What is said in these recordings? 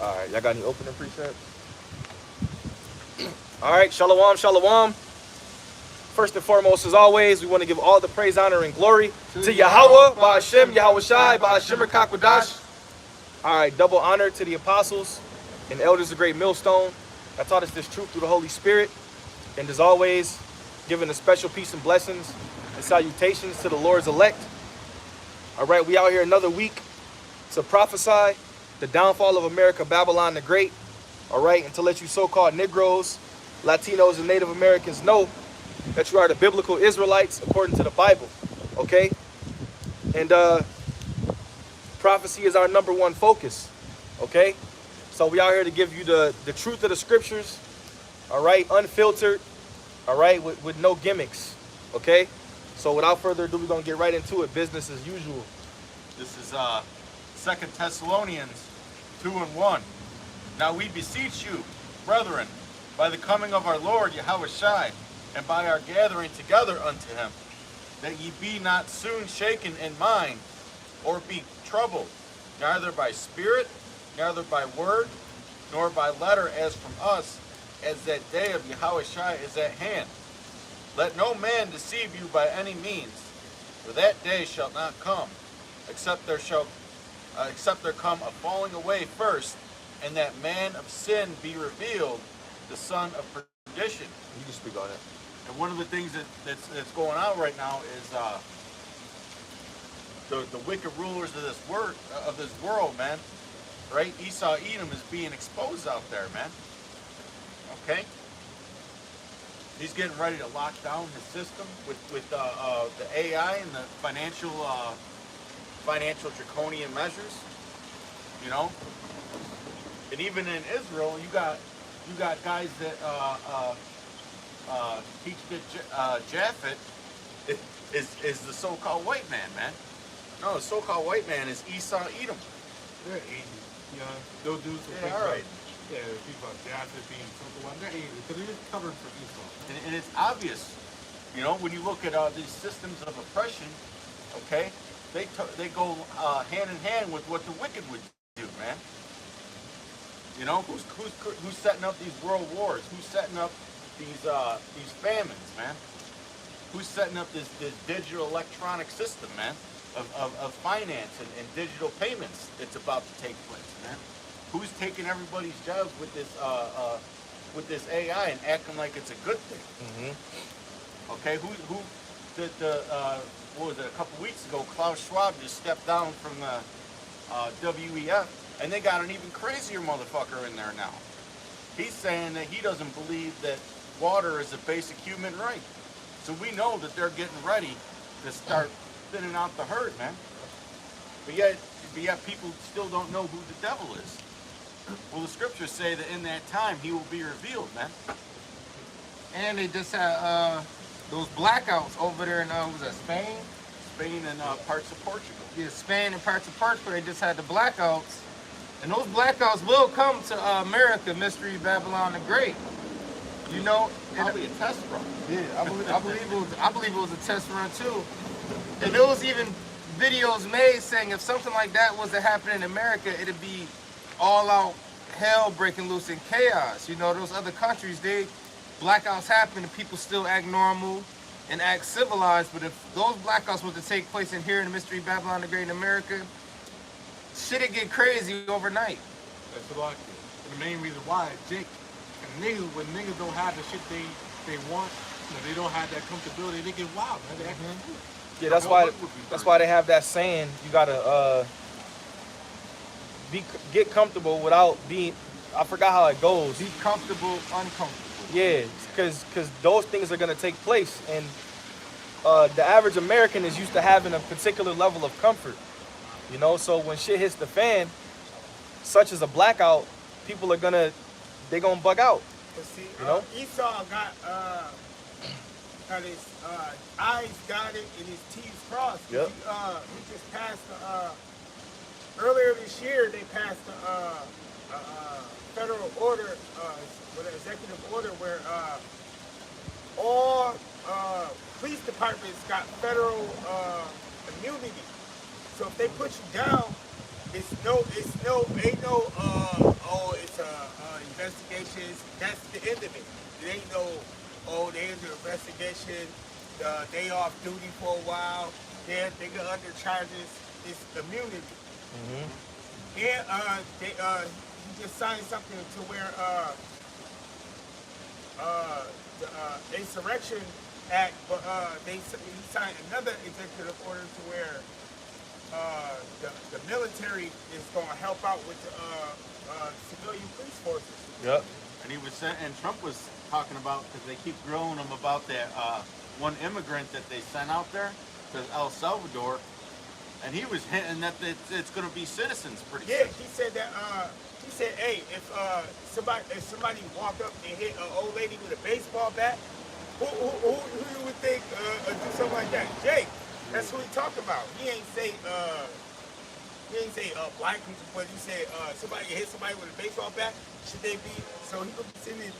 All right, y'all got any opening precepts? All right, shalom, shalom. First and foremost, as always, we want to give all the praise, honor, and glory to Yahweh, Ba'ashem, Yahweh Shai, Ba'ashem, Kakwadash. All right, double honor to the apostles and elders of Great Millstone that taught us this truth through the Holy Spirit. And as always, giving a special peace and blessings and salutations to the Lord's elect. All right, we out here another week to prophesy the downfall of America, Babylon the Great. All right, and to let you so-called Negroes, Latinos, and Native Americans know that you are the biblical Israelites according to the Bible. Okay? And prophecy is our #1 focus. Okay? So we out here to give you the truth of the scriptures. All right, unfiltered. All right, with no gimmicks. Okay? So without further ado, we're going to get right into it. Business as usual. This is 2 Thessalonians 2:1. Now we beseech you, brethren, by the coming of our Lord Yahweh Shai, and by our gathering together unto him, that ye be not soon shaken in mind, or be troubled, neither by spirit, neither by word, nor by letter as from us, as that day of Yahweh Shai is at hand. Let no man deceive you by any means, for that day shall not come, except there come a falling away first, and that man of sin be revealed, the son of perdition. You can speak on it. And one of the things that's going on right now is the wicked rulers of this world, man. Right? Esau Edom is being exposed out there, man. Okay? He's getting ready to lock down his system with the AI and the financial draconian measures. You know? And even in Israel, you got guys that teach that Japhet is the so-called white man, man. No, the so-called white man is Esau Edom. They're Asian. You know, those dudes who think right. yeah, people are Japhet being so-called white. They're Asian because it is covered for Esau. And it's obvious, you know, when you look at these systems of oppression, okay, they go hand in hand with what the wicked would do, man. You know, who's setting up these world wars? Who's setting up these famines, man? Who's setting up this digital electronic system, man, of finance and digital payments that's about to take place, man? Who's taking everybody's jobs with this AI and acting like it's a good thing? Mm-hmm. Okay, who did what was it, a couple weeks ago, Klaus Schwab just stepped down from the WEF, and they got an even crazier motherfucker in there now. He's saying that he doesn't believe that water is a basic human right. So we know that they're getting ready to start thinning out the herd, man. But yet people still don't know who the devil is. Well, the scriptures say that in that time he will be revealed, man. And they just had those blackouts over there in was that Spain? Spain and parts of Portugal. Yeah, Spain and parts of Portugal. They just had the blackouts, and those blackouts will come to America, Mystery Babylon the Great. You know, Probably a test run. yeah, I believe it was a test run too. And there was even videos made saying if something like that was to happen in America, it'd be all out hell breaking loose in chaos. You know, those other countries, blackouts happen and people still act normal and act civilized. But if those blackouts were to take place in here in the Mystery Babylon the Great in America, shit'd get crazy overnight. That's a lot. And the main reason why is Jake and niggas, when niggas don't have the shit they want, you know, they don't have that comfortability, they get wild, man. They act Yeah, that's why they have that saying, you gotta get comfortable without being, I forgot how it goes. Be comfortable, uncomfortable. Yeah, because those things are gonna take place, and the average American is used to having a particular level of comfort, you know. So when shit hits the fan, such as a blackout, people are gonna bug out. But see, you know, Esau got his eyes dotted and his T's crossed. Yep. We just passed earlier this year. They passed a federal order, with an executive order where all police departments got federal immunity. So if they put you down, ain't no investigations. That's the end of it. It ain't no, oh, they under investigation. They off duty for a while. They got under charges. It's immunity. And he just signed something to where the Insurrection Act, but he signed another executive order to where the military is going to help out with the civilian police forces. Yep. And he was saying, and Trump was talking about, because they keep grilling him about that one immigrant that they sent out there to El Salvador, and he was hinting that it's going to be citizens pretty soon. Yeah, he said that. He said, "Hey, if somebody walk up and hit an old lady with a baseball bat, who you would think do something like that? Jake. That's who he talked about. He ain't say black people, but he said somebody hit somebody with a baseball bat. Should they be? So he could be sitting.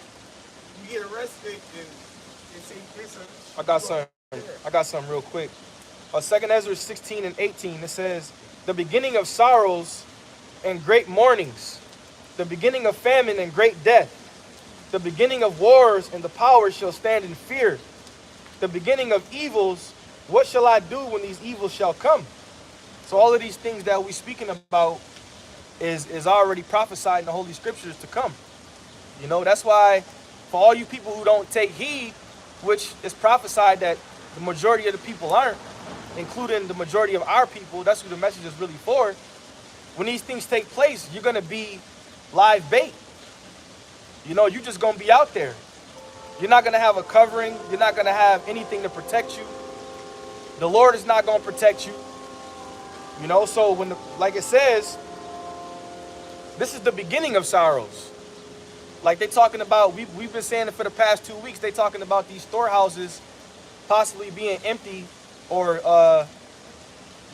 You get arrested and say this. I got something real quick. 2 Ezra 16 and 18. It says, "The beginning of sorrows and great mournings, the beginning of famine and great death, the beginning of wars and the powers shall stand in fear. The beginning of evils, what shall I do when these evils shall come?" So all of these things that we're speaking about is already prophesied in the Holy Scriptures to come. You know, that's why for all you people who don't take heed, which is prophesied that the majority of the people aren't, including the majority of our people, that's who the message is really for. When these things take place, you're going to be live bait. You know, you're just going to be out there. You're not going to have a covering. You're not going to have anything to protect you. The Lord is not going to protect you. You know, so when, like it says, this is the beginning of sorrows. Like they're talking about, we've been saying it for the past 2 weeks, they're talking about these storehouses possibly being empty or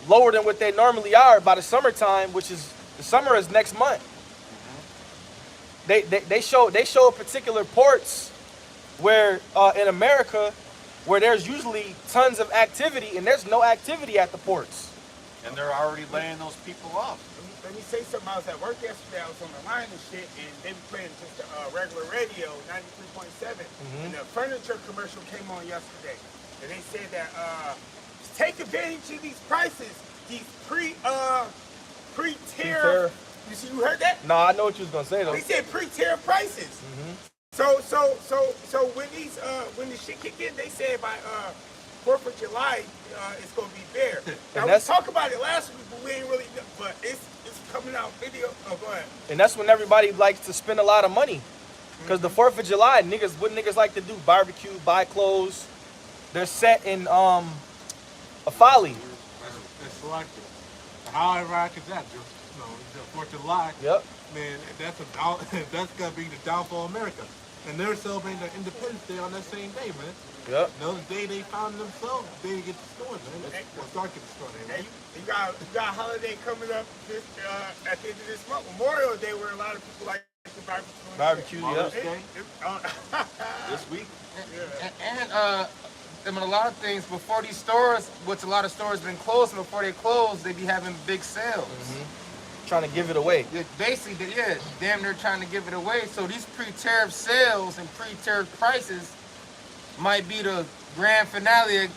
lower than what they normally are by the summertime, which is, the summer is next month. They show particular ports where in America where there's usually tons of activity and there's no activity at the ports. And they're already laying those people off. Let me say something. I was at work yesterday. I was on the line and shit, and they were playing just a regular radio, 93.7. And the furniture commercial came on yesterday. And they said that take advantage of these prices, these pre-tariff. You heard that? No, I know what you was gonna say though. They said pre-tariff prices. So when the shit kick in, they said by 4th of July, it's gonna be there. Now we talked about it last week, but we ain't really. But it's coming out video. Oh, go ahead. And that's when everybody likes to spend a lot of money, because the 4th of July, what niggas like to do? Barbecue, buy clothes. They're set in a folly. That's selective. How ironic is that, Joe? You know, the 4th of July. Yep. Man, that's gonna be the downfall of America. And they're celebrating their Independence Day on that same day, man. Yep. You know, the day they found themselves, the day they get destroyed, man. Or start getting destroyed, man. You got a holiday coming up at the end of this month, Memorial Day, where a lot of people like to barbecue. Mother's Day. This week. And I mean, a lot of things before these stores, which a lot of stores been closing, before they close, they be having big sales. Trying to give it away. Basically, yeah, damn near trying to give it away. So these pre-tariff sales and pre-tariff prices might be the grand finale.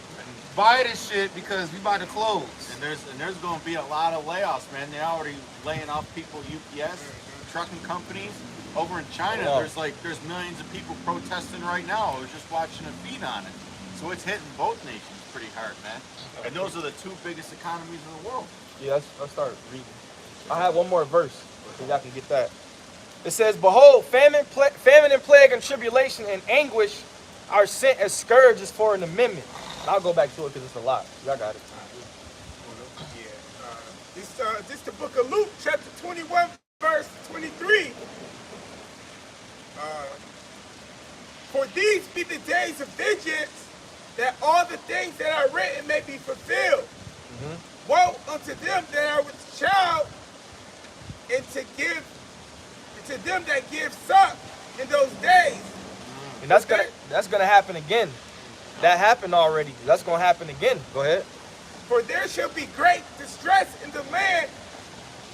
Buy this shit because we about to close. And there's going to be a lot of layoffs, man. They're already laying off people. UPS, trucking companies over in China. There's millions of people protesting right now. I was just watching a feed on it. So it's hitting both nations pretty hard, man. And those are the two biggest economies in the world. Yeah, let's start reading. I have one more verse, so y'all can get that. It says, "Behold, famine and plague and tribulation and anguish are sent as scourges for an amendment." And I'll go back to it because it's a lot. Y'all got it. Yeah. This the book of Luke, chapter 21, verse 23. For these be the days of vengeance, that all the things that are written may be fulfilled. Woe unto them that are with child, and to them that give suck in those days. And that's gonna happen again. That happened already. That's gonna happen again. Go ahead. For there shall be great distress in the land,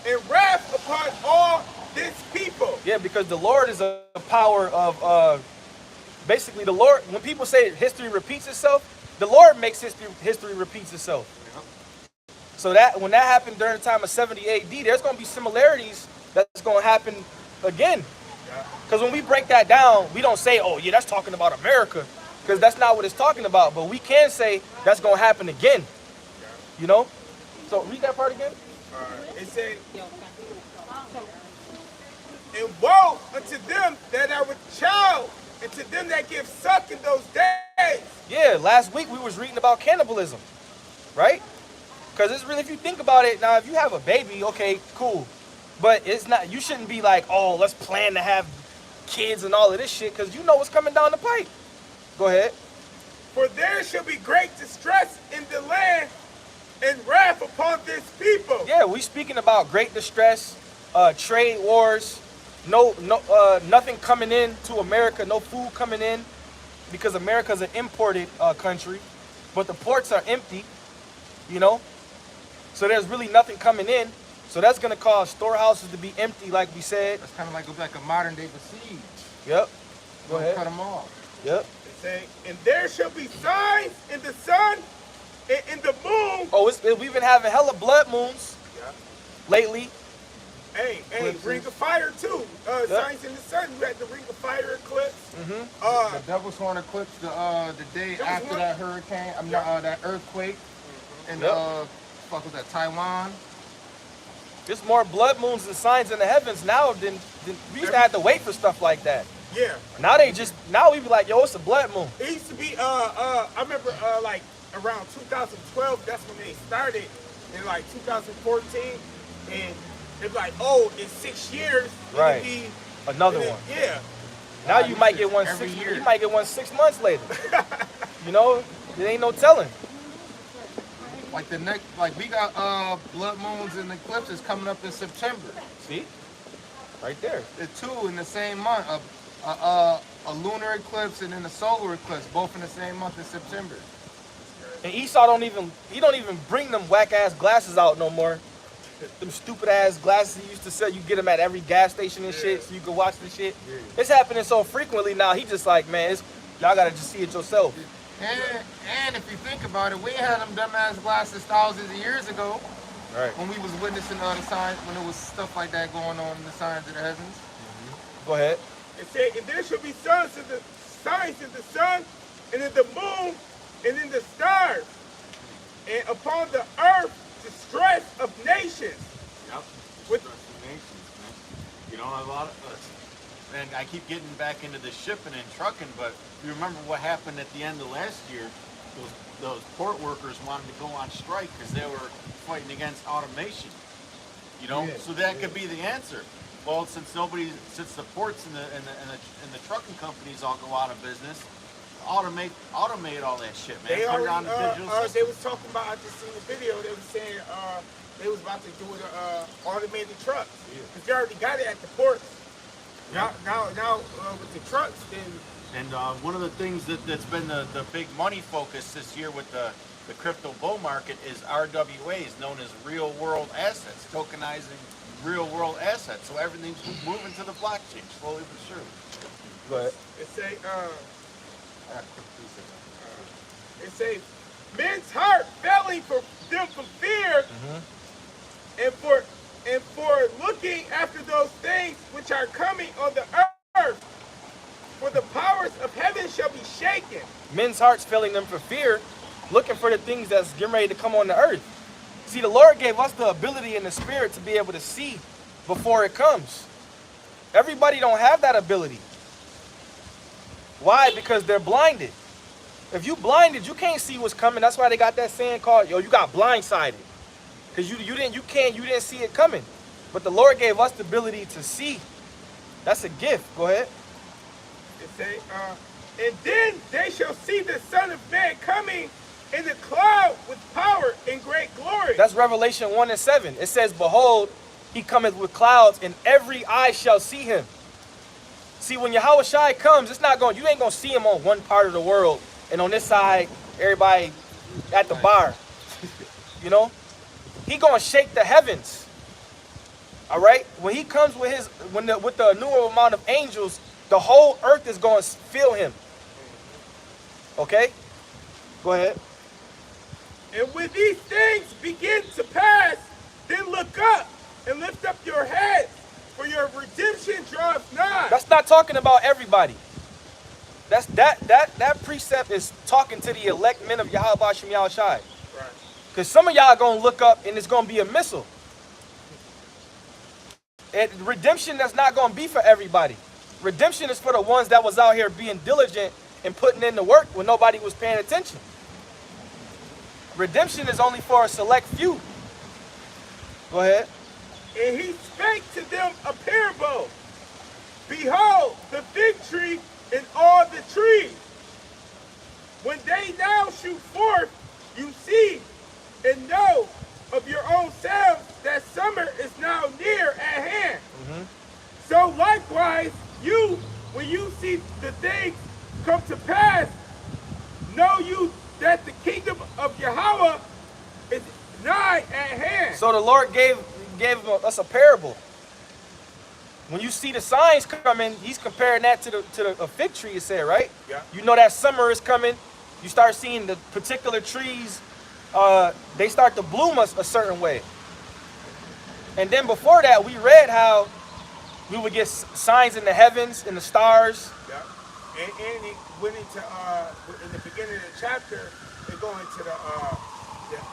and wrath upon all this people. Yeah, because the Lord is a power of basically the Lord. When people say history repeats itself, the Lord makes history repeats itself. So that when that happened during the time of 70 AD, there's going to be similarities that's going to happen again. Because when we break that down, we don't say, oh yeah, that's talking about America, because that's not what it's talking about. But we can say that's going to happen again. You know? So read that part again. It said, and woe unto them that are with child, and to them that give suck in those days. Yeah, last week we was reading about cannibalism, right? Because it's really, if you think about it, now if you have a baby, okay, cool. But it's not, you shouldn't be like, oh, let's plan to have kids and all of this shit, because you know what's coming down the pipe. Go ahead. For there shall be great distress in the land, and wrath upon this people. Yeah, we speaking about great distress, trade wars, nothing coming in to America, no food coming in, because America's an imported country, but the ports are empty, you know? So there's really nothing coming in. So that's gonna cause storehouses to be empty, like we said. That's kind of like a modern day besiege. Yep. Go ahead. Cut them off. Yep. It say, and there shall be signs in the sun and in the moon. Oh, we've been having hella blood moons lately. Hey, Eclipses. ring of fire too. Signs in the sun. You had the ring of fire eclipse. The devil's horn eclipse the day There was after one? that hurricane. That earthquake in fuck was that, Taiwan? There's more blood moons and signs in the heavens now than we used to have to wait for stuff like that. Yeah. Now we be like, yo, it's a blood moon. It used to be. I remember like around 2012. That's when they started. In like 2014, and they're like, oh, in 6 years, Right. it'll be Another one. Yeah. Now you might get one every 6 year. You might get one 6 months later. You know, there ain't no telling. Like we got blood moons and eclipses coming up in September. See, right there. The two in the same month. A lunar eclipse and then a solar eclipse, both in the same month in September. And Esau don't even bring them whack ass glasses out no more. Them stupid ass glasses he used to sell. You get them at every gas station and shit, so you can watch the shit. It's happening so frequently now. He just like, man, y'all gotta just see it yourself. And if you think about it, we had them dumbass glasses thousands of years ago. Right. When we was witnessing the signs, when there was stuff like that going on in the signs of the heavens. Go ahead. It said, and there shall be signs in the sun, and in the moon, and in the stars, and upon the earth distress of nations. Yep. With- Nations, man. You know, a lot of us. And I keep getting back into the shipping and trucking, but you remember what happened at the end of last year? Those port workers wanted to go on strike because they were fighting against automation. You know, so that could be the answer. Well, since the ports and the trucking companies all go out of business, automate all that shit, man. They Put it on already, the digital they system. was talking about, I just seen the video, they was saying they was about to do it automated trucks. Because they already got it at the ports. Now with the trucks, then And one of the things that's been the big money focus this year with the crypto bull market is RWAs, known as real world assets, tokenizing real world assets. So everything's moving to the blockchain, slowly but surely. Go ahead. it say men's heart failing for them for fear, and for looking after those things which are coming on the earth. For the powers of heaven shall be shaken. Men's hearts failing them for fear, looking for the things that's getting ready to come on the earth. See, the Lord gave us the ability in the spirit to be able to see before it comes. Everybody don't have that ability. Why? Because they're blinded. If you blinded, you can't see what's coming. That's why they got that saying called, yo, you got blindsided. Because you didn't see it coming. But the Lord gave us the ability to see. That's a gift. Go ahead. It say, and then they shall see the Son of Man coming in the cloud with power and great glory. That's Revelation 1:7. It says, behold, he cometh with clouds, and every eye shall see him. See, when Yahushua comes, you ain't gonna see him on one part of the world, and on this side, everybody at the bar. You know? He gonna shake the heavens. All right, when he comes with his with the innumerable amount of angels, the whole earth is going to feel him. Okay, go ahead. And when these things begin to pass, then look up and lift up your heads, for your redemption draweth nigh. That's not talking about everybody. That precept is talking to the elect men of Yahweh Hashem Yahushai. Right. Because some of y'all gonna look up and it's gonna be a missile. And redemption that's not gonna be for everybody. Redemption is for the ones that was out here being diligent and putting in the work when nobody was paying attention. Redemption is only for a select few. Go ahead. And he spake to them a parable. Behold, the fig tree and all the trees. When they now shoot forth, you see and know of your own selves that summer is now near at hand. So likewise, you, when you see the things come to pass, know you that the kingdom of Yahweh is nigh at hand. So the Lord gave us a parable. When you see the signs coming, he's comparing that to a fig tree, you said, right? Yeah. You know that summer is coming. You start seeing the particular trees, they start to bloom a certain way. And then before that, we read how we would get signs in the heavens, in the stars. Yeah. And it went into, in the beginning of the chapter, they go into the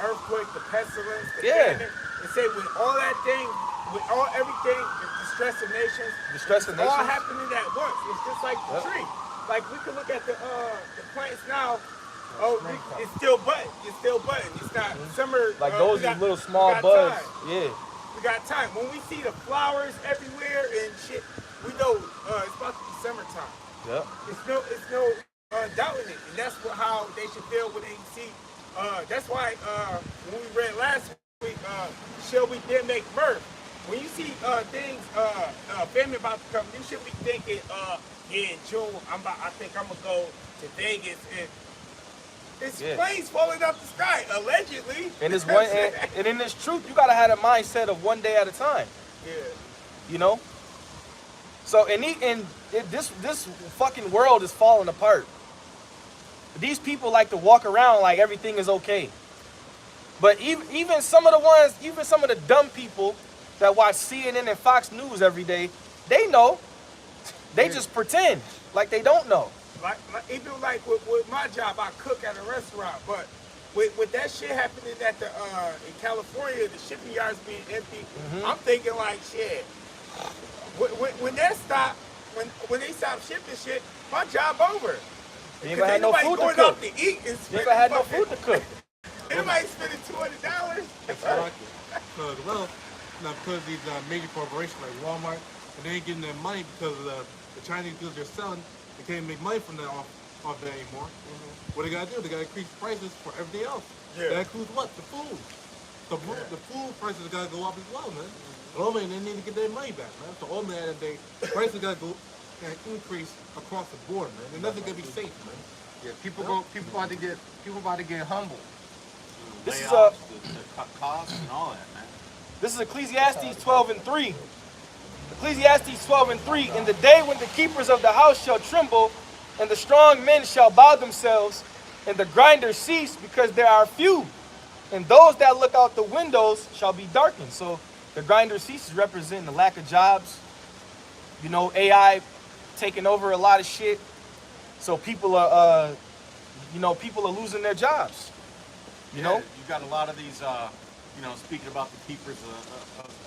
earthquake, the pestilence, the famine. They say with all that thing, with all everything, the distress of nations, it's all happening at once. It's just like the tree. Like we can look at the plants now. Oh, it's still budding. It's still budding. It's not summer. Like those little small buds. Time. Yeah. We got time. When we see the flowers everywhere and shit, we know it's about to be summertime. Yep. It's no doubting it, and that's how they should feel when they see. That's why when we read last week, shall we then make mirth? When you see things, family about to come, you should be thinking, in June, I think I'm gonna go to Vegas and. It's planes falling out the sky, allegedly. And it's and in this truth, you gotta have a mindset of one day at a time. Yeah. You know. So this fucking world is falling apart. These people like to walk around like everything is okay. But even some of the dumb people that watch CNN and Fox News every day, they know. They just pretend like they don't know. Like even like with my job, I cook at a restaurant, but with that shit happening at the in California, the shipping yards being empty, I'm thinking like shit. When that stop, when they stop shipping shit, my job over. You ain't gonna have no food to cook. To eat and you ain't gonna have no food to cook. Anybody spending $200? Because these major corporations like Walmart, and they ain't getting their money because of the Chinese goods they're selling. They can't make money from that off that anymore. What they gotta do? They gotta increase prices for everything else. Yeah. That includes what? The food. The food prices gotta go up as well, man. The old man, they need to get their money back, man. So old man, prices gotta go and increase across the board, man. And nothing gonna be safe, man. Yeah, people about to get humble. This is to cut costs and all that, man. This is Ecclesiastes 12:3. Ecclesiastes 12:3. In the day when the keepers of the house shall tremble, and the strong men shall bow themselves, and the grinders cease, because there are few, and those that look out the windows shall be darkened. So the grinders cease is representing the lack of jobs. You know, AI taking over a lot of shit. So people are, people are losing their jobs. You know, you got a lot of these, speaking about the keepers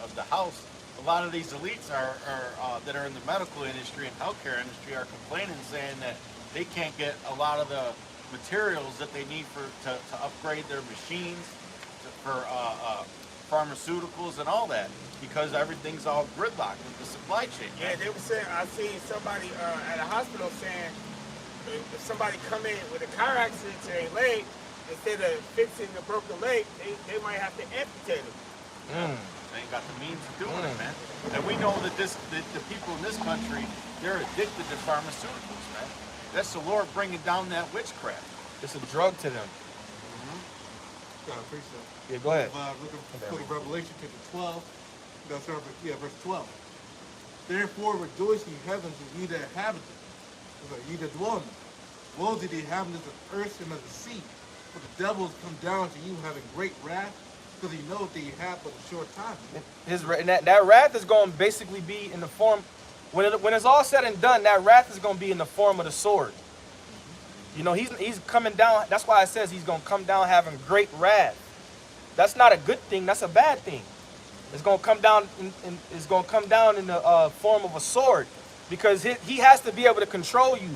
of the house. A lot of these elites that are in the medical industry and healthcare industry are complaining, saying that they can't get a lot of the materials that they need to upgrade their machines for pharmaceuticals and all that, because everything's all gridlocked with the supply chain. Yeah, they were saying, I seen somebody at a hospital saying if somebody come in with a car accident to their leg, instead of fixing the broken leg, they might have to amputate them. They ain't got the means of doing it, man. And we know that the people in this country, they're addicted to pharmaceuticals, man. That's the Lord bringing down that witchcraft. it's a drug to them. Yeah, I appreciate it. Yeah, go ahead. Look at Revelation chapter 12. That's verse 12. Therefore rejoice ye heavens, and ye that inhabit it. It's like, ye that dwell in them. Woe to the inhabitants of earth and of the sea. For the devils come down to you having great wrath, because he knows that you have but a short time. That wrath is going to basically be in the form, when it's all said and done, that wrath is going to be in the form of the sword. You know, he's coming down. That's why it says he's going to come down having great wrath. That's not a good thing. That's a bad thing. It's going to come down in the form of a sword, because he has to be able to control you.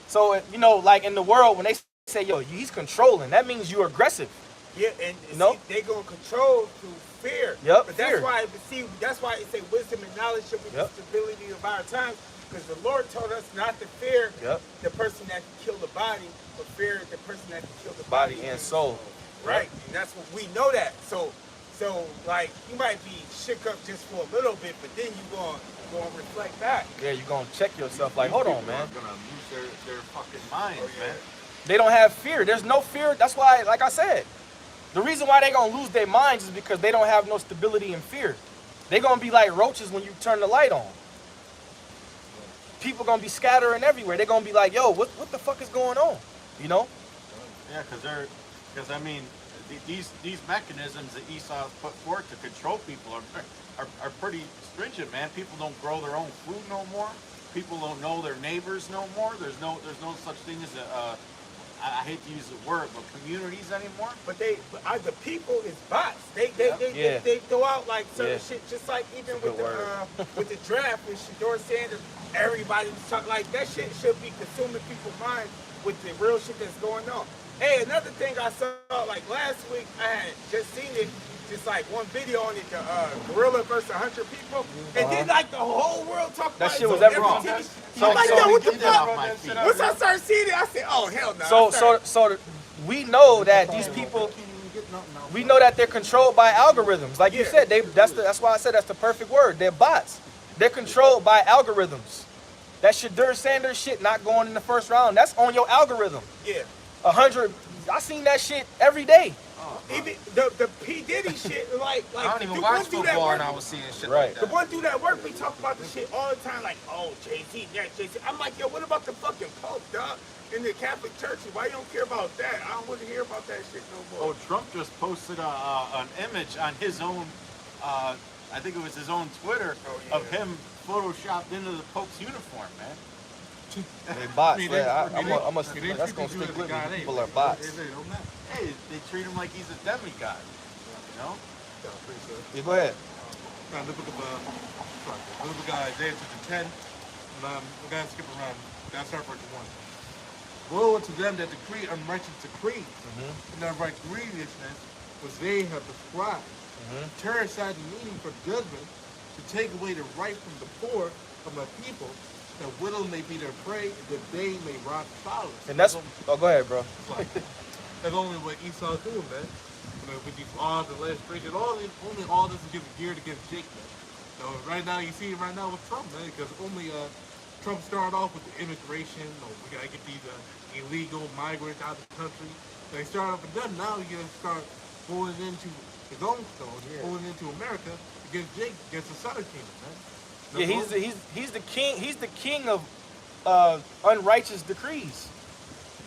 So, you know, like in the world, when they say, yo, he's controlling, that means you're aggressive. Yeah, and You know? see, they gonna control through fear. Yep, but fear. that's why it say wisdom and knowledge should be Yep. the stability of our times. Because the Lord told us not to fear Yep. the person that can kill the body, but fear the person that can kill the Body and soul. Right, and that's what we know that. So like you might be shook up just for a little bit, but then you gonna reflect back. Yeah, you're going to check yourself like, hold on, People man. are gonna lose their fucking minds, man. They don't have fear. There's no fear. That's why, like I said, the reason why they're going to lose their minds is because they don't have no stability and fear. They're going to be like roaches when you turn the light on. People going to be scattering everywhere. They're going to be like, yo, what the fuck is going on? You know? Yeah, because I mean, these mechanisms that Esau's put forth to control people are pretty stringent, man. People don't grow their own food no more. People don't know their neighbors no more. There's no such thing as I hate to use the word, but communities anymore. But the people is bots. They Yeah. they throw out like certain Yeah. shit, just like even That's a with good with the draft with Shador Sanders. Everybody was talking like that shit should be consuming people's minds with the real shit that's going on. Hey, another thing I saw like last week, I had just seen it, just like one video on it, the gorilla versus 100 people, and then like the whole world talked That about shit it. was So everywhere. every TV So- I'm like, so- yo, what the Get that off my fuck? feet. Once I started seeing it, I said, oh hell no. So we know that these people, we know that they're controlled by algorithms. Like you Yeah. said, that's why I said that's the perfect word. They're bots. They're controlled by algorithms. That Shadur Sanders shit not going in the first round, that's on your algorithm. Yeah. 100, I seen that shit every day. Even the P. Diddy shit, like I don't the even one watch dude that football and work- I was seeing shit Right. like The that. one dude at work, we talk about the shit all the time, like, oh, Jay-Z, that Jay-Z. I'm like, yo, what about the fucking Pope, dog? In the Catholic Church, why you don't care about that? I don't want to hear about that shit no more. Oh, Trump just posted an image on his own, I think it was his own Twitter, of him photoshopped into the Pope's uniform, man. They bots. I mean, Yeah, they- that's gonna stick with me. People are bots. Hey, they treat him like he's a demigod, you know? Yeah, go ahead. Now look at the guy, Isaiah chapter 10. We're going to skip around. That's our verse 1. Woe unto them that decree unrighteous decrees, and that write grievousness which they have prescribed. Turn aside the needy for judgment, to take away the right from the poor of my people, that widows may be their prey, and that they may rob the fatherless. And that's, oh, go ahead, bro. That's only what Esau's doing, man. You know, with these laws and legislation, only all this is geared against Jake, man. So right now, you see it right now with Trump, man, because only Trump started off with the immigration. We gotta get these illegal migrants out of the country. They start off with them. Now you're gonna start going into his own stone, going into America against Jake, against the Southern Kingdom, man. Yeah, he's the king. He's the king of unrighteous decrees.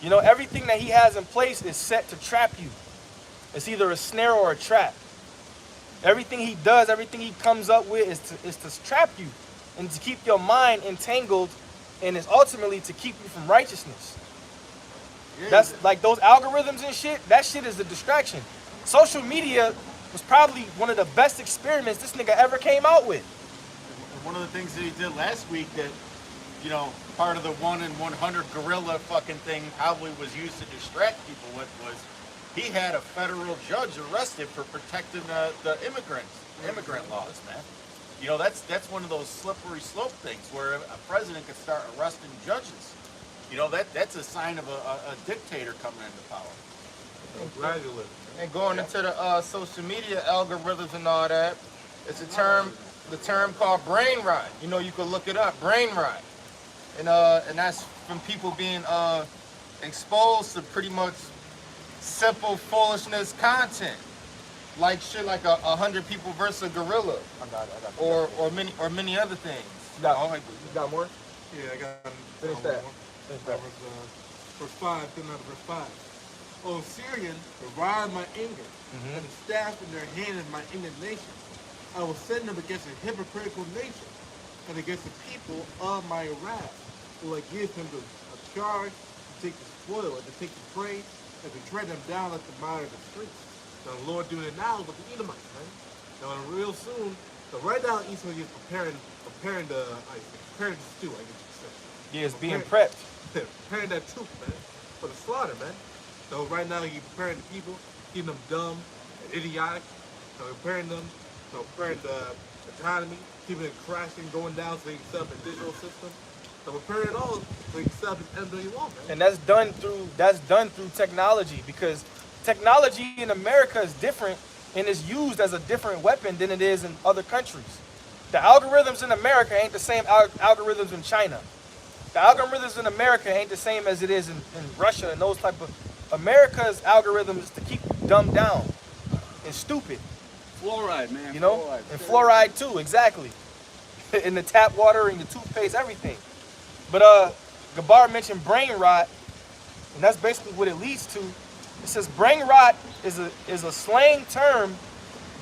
You know, everything that he has in place is set to trap you. It's either a snare or a trap. Everything he does, everything he comes up with is to trap you and to keep your mind entangled, and it's ultimately to keep you from righteousness. That's like those algorithms and shit. That shit is a distraction. Social media was probably one of the best experiments this nigga ever came out with. One of the things that he did last week that, you know, part of the 1 in 100 gorilla fucking thing probably was used to distract people with was he had a federal judge arrested for protecting the immigrant laws, man. You know, that's one of those slippery slope things where a president could start arresting judges. You know, that's a sign of a dictator coming into power. And going into the social media algorithms and all that, it's the term called brain rot. You know, you could look it up, brain rot. And that's from people being exposed to pretty much simple foolishness content. like shit like 100 people versus a gorilla, I got it. or many other things. You got more? Yeah, I got Finish one that. more. Finish That that. was verse 5, then out of verse 5. O Syrian, revive my anger, and the staff in their hand is my indignation. I will send them against a hypocritical nation, and against the people of my wrath. Will I give them a charge to take the spoil, and to take the prey, and to tread them down like the mire of the streets. Now the Lord doing it now with the Edomites, man. Now real soon, so right now Esau is preparing the stew, I guess you could say. Yeah, it's being prepped. Preparing that troop, man, for the slaughter, man. So right now he's preparing the people, keeping them dumb and idiotic. So preparing them, so preparing the economy, keeping it crashing, going down so he can set up a digital system. So preparing it all so he can set up his anything he wants, man. And that's done through technology, because technology in America is different and is used as a different weapon than it is in other countries. The algorithms in America ain't the same algorithms in China. The algorithms in America ain't the same as it is in Russia and those type of. America's algorithm is to keep you dumbed down and stupid. Fluoride, man. You know? And fluoride too, exactly. In the tap water and the toothpaste, everything. But Gabar mentioned brain rot, and that's basically what it leads to. It says brain rot is a slang term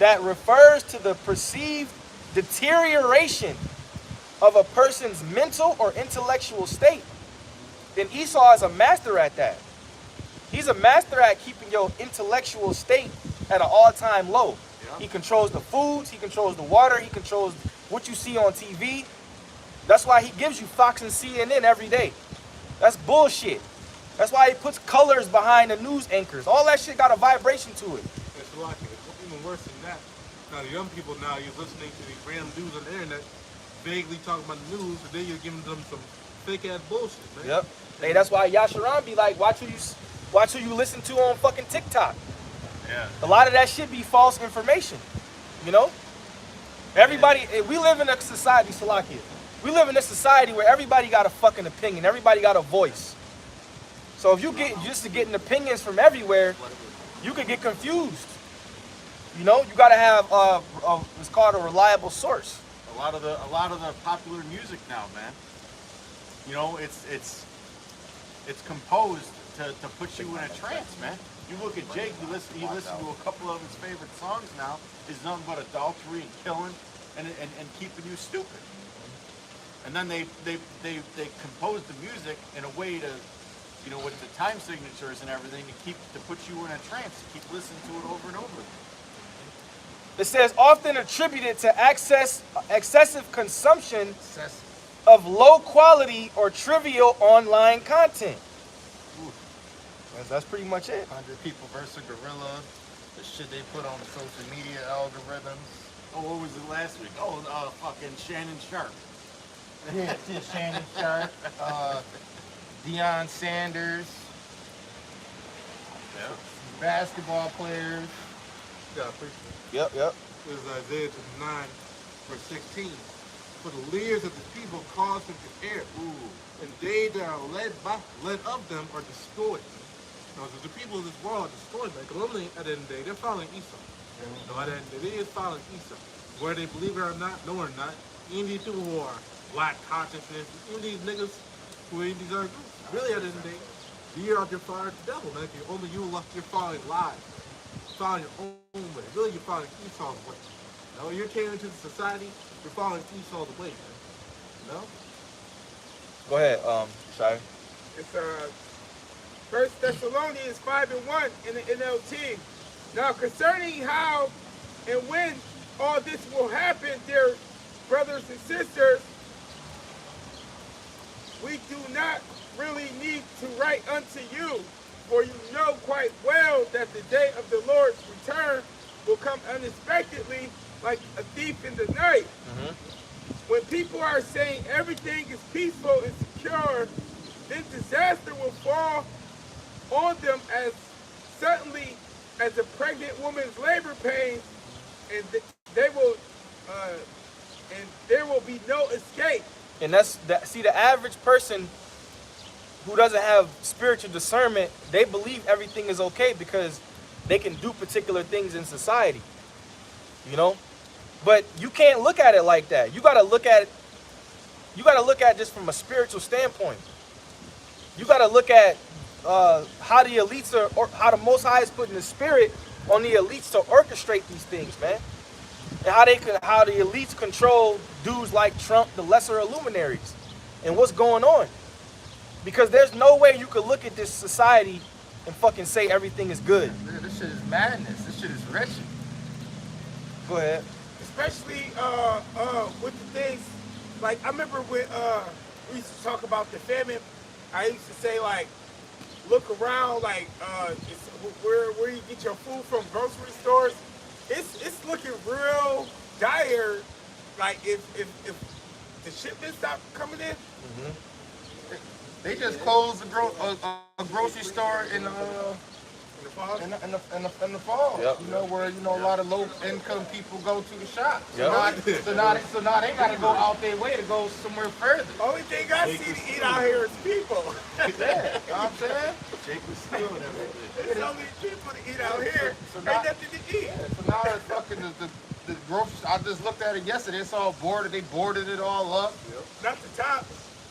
that refers to the perceived deterioration of a person's mental or intellectual state. And Esau is a master at that. He's a master at keeping your intellectual state at an all-time low. Yeah. He controls the foods, he controls the water, he controls what you see on TV. That's why he gives you Fox and CNN every day. That's bullshit. That's why he puts colors behind the news anchors. All that shit got a vibration to it. It's like it's even worse than that. Now the young people now, you're listening to these random dudes on the internet, vaguely talking about the news, and then you're giving them some fake-ass bullshit, man. Yep. Hey, that's why Yasharon be like, watch who you listen to on fucking TikTok. Yeah. A lot of that shit be false information. You know? Everybody, we live in a society, Salakia. We live in a society where everybody got a fucking opinion. Everybody got a voice. So if you get used to getting opinions from everywhere, you could get confused. You know, you gotta have it's called a reliable source. A lot of the popular music now, man. You know, it's composed to put you in a trance, man. You look at Jake, you listen to a couple of his favorite songs now. It's nothing but adultery and killing and keeping you stupid. And then they compose the music in a way to, you know, with the time signatures and everything to put you in a trance, to keep listening to it over and over again. It says often attributed to excessive consumption of low quality or trivial online content. That's pretty much it. 100 people versus a gorilla. The shit they put on the social media algorithms. Oh, what was it last week? Oh, fucking Shannon Sharp. Yeah, Shannon Sharp. Deion Sanders. Yeah. Basketball players. Yeah, appreciate it. Yep. This is Isaiah 9, verse 16. For the leaders of the people cause them to err. And they that are led of them are destroyed. Now, the people of this world are destroyed, man. Because only at the end of the day, they're following Esau. No, at the end of the day, they is following Esau. Whether they believe it or not, no or not, even these people who are black consciousness, even these niggas who are in these other groups, really at the end of the day, you're out there following the devil, man. You're following lies. You're following your own way. Really, you're following Esau's way. You know, you're catering to the society, you're following Esau's way, man. You know? Go ahead, Shai. It's 1 Thessalonians 5:1 in the NLT. Now concerning how and when all this will happen, dear brothers and sisters, we do not really need to write unto you, for you know quite well that the day of the Lord's return will come unexpectedly like a thief in the night. When people are saying everything is peaceful and secure, then disaster will fall on them as suddenly as a pregnant woman's labor pains, and there will be no escape. And see, the average person who doesn't have spiritual discernment, they believe everything is okay because they can do particular things in society, you know. But you can't look at it like that. You gotta look at it just from a spiritual standpoint. You gotta look at how the elites are, or how the Most High is putting the spirit on the elites to orchestrate these things, man. And how the elites control dudes like Trump, the lesser illuminaries, and what's going on. Because there's no way you could look at this society and fucking say everything is good. This shit is madness. This shit is wretched. Go ahead. Especially with the things, like I remember when we used to talk about the famine. I used to say like, look around, like it's where you get your food from, grocery stores. It's looking real dire. Like if the shipments stop coming in. They just closed a grocery store in the fall. In the fall. Yep. You know where a lot of low income people go to the shop. Yep. So now they gotta go out their way to go somewhere further. Only thing I see to eat out here is people. Yeah, you know what I'm saying? There's only people to eat out here. So Ain't now- nothing to eat. So now it's fucking the grocery. I just looked at it yesterday. It's all boarded. They boarded it all up. Not the top.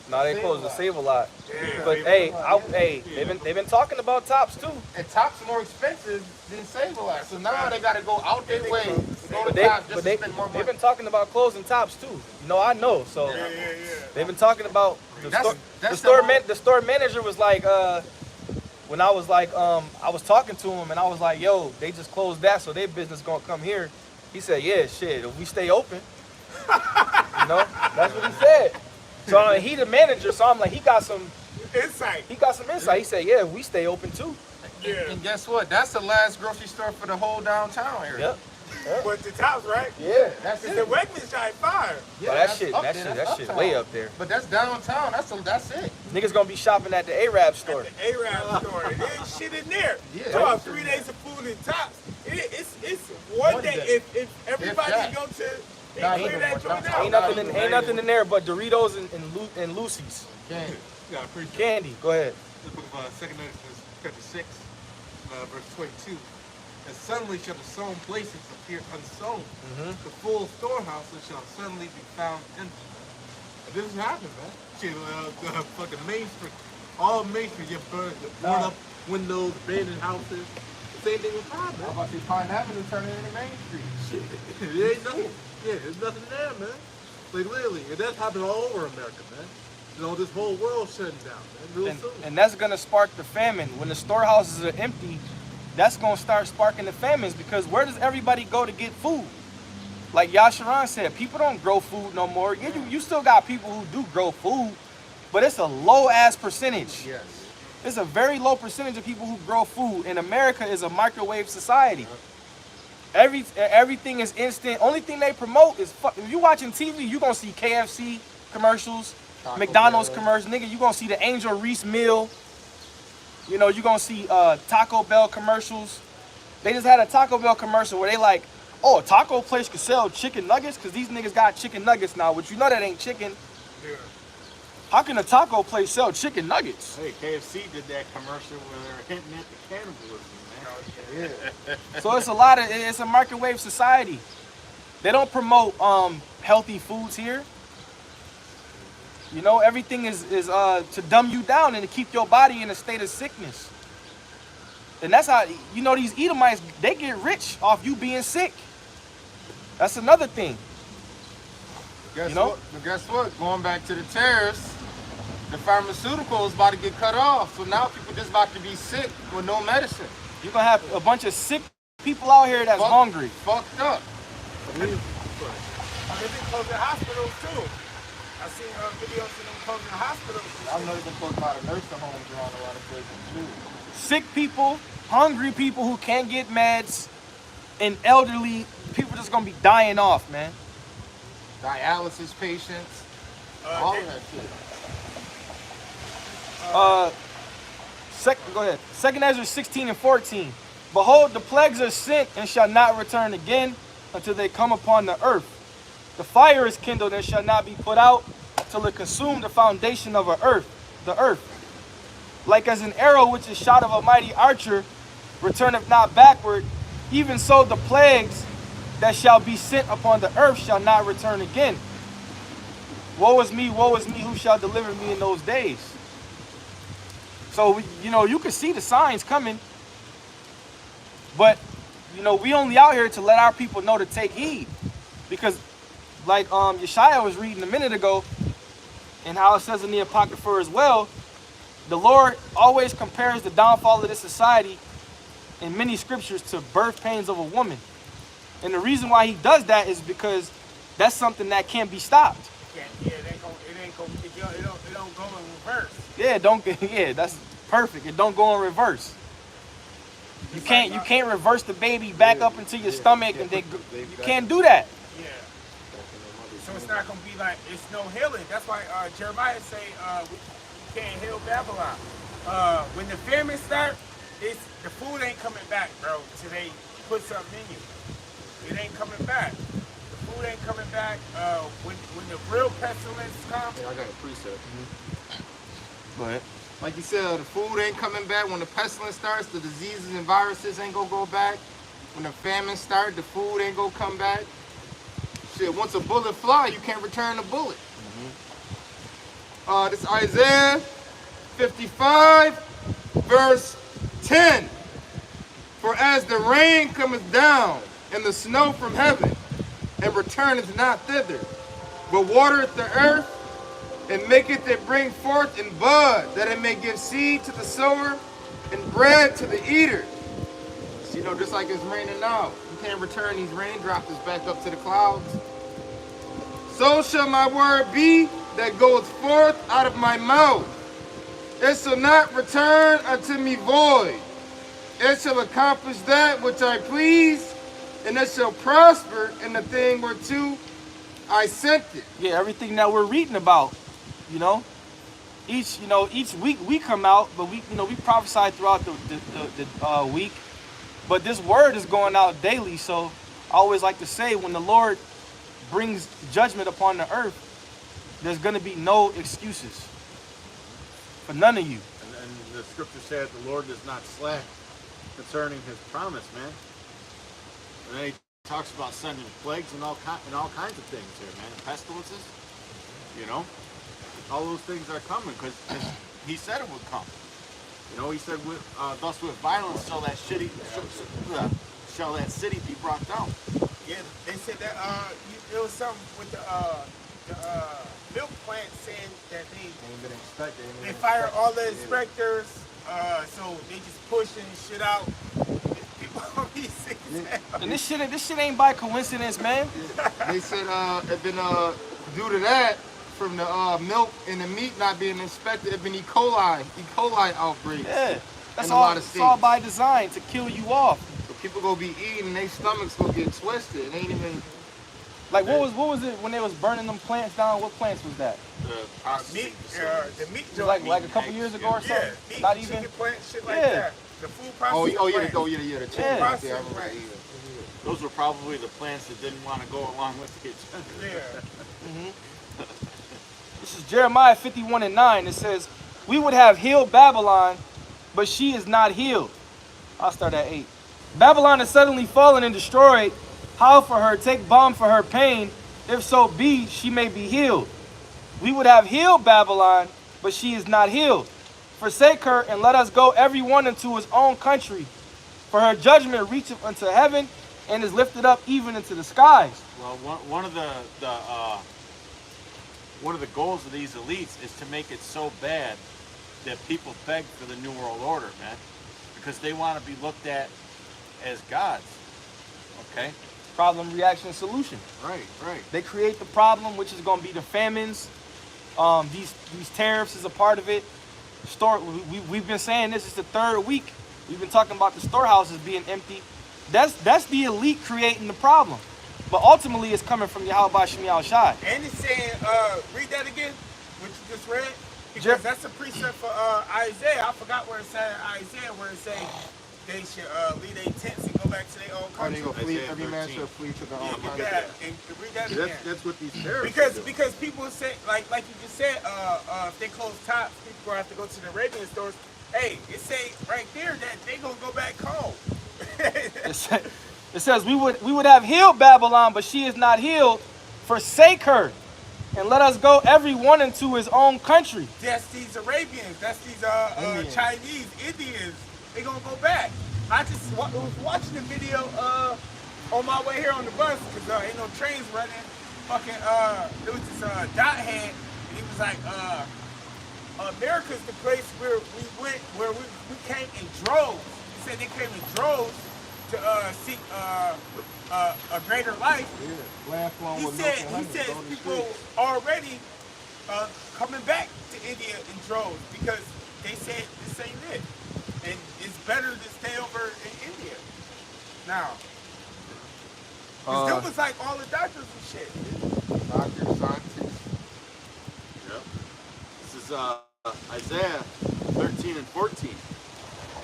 No, they closed the Save a Lot. Yeah. But they've been talking about Tops too. And Top's more expensive than Save-A-Lot. So now they gotta go out their way to go to But Top just to spend more they've money. been talking about closing Tops too. You know, I know. So Yeah. they've been talking about That's the the store manager was like, when I was like, I was talking to him and I was like, yo, they just closed that, so their business gonna come here. He said, yeah, shit, if we stay open. You know, that's what he said. So he the manager, so I'm like, he got some Insight. insight. He said, yeah, we stay open too. Yeah. And guess what? That's the last grocery store for the whole downtown area. Yep. But the tops, right? Yeah. That's Because it. the Wegmans shot fire. Yeah, But that's that up there. shit That's uptown. way up there. But that's downtown. That's it. Niggas gonna be shopping at the Arab store. The Arab store. And there's shit in there. Yeah. So about 3 days of food in tops. It's one day. If everybody that. go to, they Nah, clear ain't that no joint more. out. Ain't nothing in there but Doritos and Lucy's Okay. Yeah, I appreciate it. candy. Go ahead. The book of 2 Corinthians chapter 6, verse 22. And suddenly shall the sown places appear unsown. The full storehouses shall suddenly be found empty. And this has happened, man. Shit, fucking Main Street. All Main Street get burned. Torn up windows, abandoned houses. Same thing with Pine, I'm man. about to see Pine Avenue turning into Main Street. Shit. There ain't nothing. Yeah, there's nothing there, man. Like literally, and that's happening all over America, man. You know, this whole world shutting down, man. Real soon. And that's gonna spark the famine. When the storehouses are empty, that's gonna start sparking the famines, because where does everybody go to get food? Like Yasharan said, people don't grow food no more. Yeah, you still got people who do grow food, but it's a low ass percentage. Yes. It's a very low percentage of people who grow food. And America is a microwave society. Everything is instant. Only thing they promote is if you watching TV, you gonna see KFC commercials, Taco McDonald's Bell. commercials. Nigga, you gonna see the Angel Reese meal. You know, you gonna see Taco Bell commercials. They just had a Taco Bell commercial where they like, oh, a taco place could sell chicken nuggets because these niggas got chicken nuggets now, which you know that ain't chicken. Yeah. How can a taco place sell chicken nuggets? Hey, KFC did that commercial where they're hinting at the cannibalism, man. Yeah. So it's a microwave society. They don't promote healthy foods here. You know, everything is to dumb you down and to keep your body in a state of sickness. And that's how, you know, these Edomites, they get rich off you being sick. That's another thing. Guess You know? what? But guess what? Going back to the tariffs, the pharmaceuticals about to get cut off. So now people just about to be sick with no medicine. You're going to have a bunch of sick people out here that's hungry. Fucked up. I mean, they've been closing hospitals too. I seen videos of them closing hospitals. I know they've been talking about a nursing homes around a lot of places too. Sick people, hungry people who can't get meds, and elderly people just going to be dying off, man. Dialysis patients, all they- of that shit. Go ahead. 2 Ezra 16 and 14. Behold, the plagues are sent and shall not return again until they come upon the earth. The fire is kindled and shall not be put out till it consume the foundation of the earth. Like as an arrow which is shot of a mighty archer, returneth not backward, even so the plagues that shall be sent upon the earth shall not return again. Woe is me, who shall deliver me in those days? So, you can see the signs coming, but, we only out here to let our people know to take heed. Because, like Yeshaya was reading a minute ago, and how it says in the Apocrypha as well, the Lord always compares the downfall of this society in many scriptures to birth pains of a woman. And the reason why he does that is because that's something that can't be stopped. Yeah, it don't go in reverse. Yeah, that's perfect. It don't go in reverse. You can't reverse the baby back up into your stomach, and then you can't do that. Yeah. So it's not gonna be like it's no healing. That's why Jeremiah say we can't heal Babylon. When the famine start, the food ain't coming back, bro. Till they put something in you. It ain't coming back. The food ain't coming back. When the real pestilence comes. Yeah, I got a precept. Go ahead. Like you said, the food ain't coming back. When the pestilence starts, the diseases and viruses ain't gonna go back. When the famine starts, the food ain't gonna come back. Shit, once a bullet fly, you can't return a bullet. This is Isaiah 55, verse 10. For as the rain cometh down, and the snow from heaven, and returneth not thither, but watereth the earth, and maketh it bring forth in bud, that it may give seed to the sower, and bread to the eater. So, just like it's raining now, you can't return these raindrops back up to the clouds. So shall my word be that goeth forth out of my mouth. It shall not return unto me void. It shall accomplish that which I please, and it shall prosper in the thing whereto I sent it. Yeah, everything that we're reading about, each week we come out, but we prophesy throughout the week. But this word is going out daily, so I always like to say, when the Lord brings judgment upon the earth, there's going to be no excuses for none of you. And the scripture says the Lord is not slack concerning his promise, man. And then he talks about sending plagues and all kinds of things here, man. Pestilences, all those things are coming because he said it would come. He said, "Thus with violence shall that city be brought down." Yeah, they said that there was something with the milk plant saying that they fired all the inspectors, so they just pushing shit out. People gonna be sick as hell. And this shit ain't by coincidence, man. They said it been due to that, from the milk and the meat not being inspected, it been E. coli outbreaks. Yeah, that's in a all. lot of It's all states. by design to kill you off. So people gonna be eating, their stomachs gonna get twisted. It ain't even. Like what was it when they was burning them plants down? What plants was that? Meat, the meat It was like a couple years ago or something. Yeah, meat, Not even. chicken plant, shit like Yeah. that. The food Oh processing yeah, plant. the chicken. Yeah. Right there, I remember that, Right. yeah. Those were probably the plants that didn't want to go along with the agenda. Yeah. This is Jeremiah 51:9. It says, "We would have healed Babylon, but she is not healed." I'll start at 8. "Babylon is suddenly fallen and destroyed. Howl for her, take balm for her pain. If so be, she may be healed. We would have healed Babylon, but she is not healed. Forsake her, and let us go every one into his own country. For her judgment reacheth unto heaven, and is lifted up even into the skies." Well, one of the goals of these elites is to make it so bad that people beg for the New World Order, man, because they want to be looked at as gods. Okay. Problem, reaction, solution. Right. They create the problem, which is going to be the famines. These tariffs is a part of it. We've been saying this is the third week. We've been talking about the storehouses being empty. That's the elite creating the problem. But ultimately, it's coming from Yahweh Shem Shai. And it's saying, read that again, what you just read. Because Jeff- that's a precept for Isaiah. I forgot where it said in Isaiah, where it say they should leave their tents and go back to their own Or they country. go flee, Isaiah every man 13. shall flee to their Yeah, own get country. that and read that again. That's what these terrorists do. Because people say, like you just said, if they close tops, people gonna have to go to the Arabian stores. Hey, it say right there that they gonna go back home. It says we would have healed Babylon, but she is not healed. Forsake her, and let us go every one into his own country. That's these Arabians. That's these Indians. Chinese, Indians. They gonna go back. I just was watching the video on my way here on the bus because ain't no trains running. Fucking there was this dot head, and he was like, America's the place where we went, where we came in droves. He said they came in droves to seek a greater life. Yeah, last one He with said milk and honey, he says on the people street. already coming back to India in droves because they said this ain't it, and it's better to stay over in India now. Cause there was like all the doctors and shit. Doctors, scientists. Yep. This is Isaiah 13 and 14.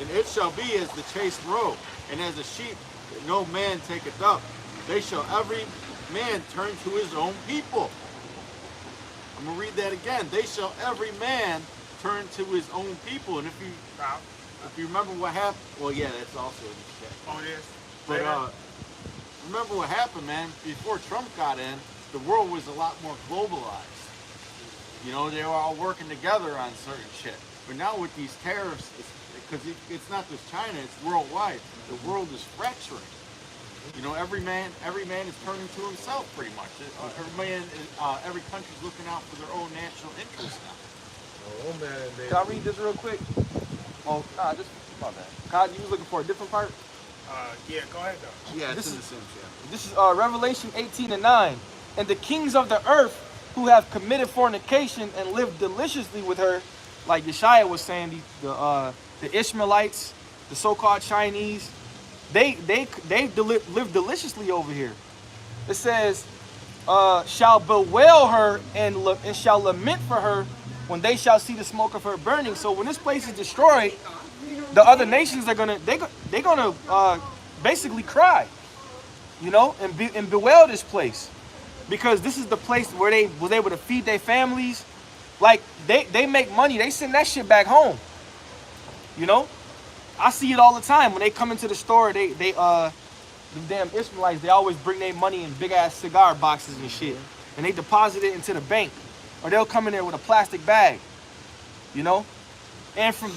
And it shall be as the chaste roe, and as a sheep that no man taketh up. They shall every man turn to his own people. I'm going to read that again. They shall every man turn to his own people. And if you remember what happened, well, yeah, that's also in the chat. Oh, this. But remember what happened, man. Before Trump got in, the world was a lot more globalized. You know, they were all working together on certain shit. But now with these tariffs, because it's not just China, it's worldwide. The world is fracturing. You know, every man is turning to himself pretty much. Every country's looking out for their own national interests now. Oh man, they, Can I read this real quick? Oh, nah, just my bad. God, you was looking for a different part? Yeah, go ahead though. Yeah, This it's in is- the same chapter. This is Revelation 18 and 9. And the kings of the earth who have committed fornication and lived deliciously with her, like Yeshaya was saying, the Ishmaelites, the so-called Chinese, they live deliciously over here. It says, shall bewail her and shall lament for her when they shall see the smoke of her burning. So when this place is destroyed, the other nations are gonna basically cry, you know, and bewail this place, because this is the place where they was able to feed their families. Like they make money, they send that shit back home. You know, I see it all the time when they come into the store. The damn Ishmaelites, they always bring their money in big ass cigar boxes and shit, and they deposit it into the bank, or they'll come in there with a plastic bag. You know, and from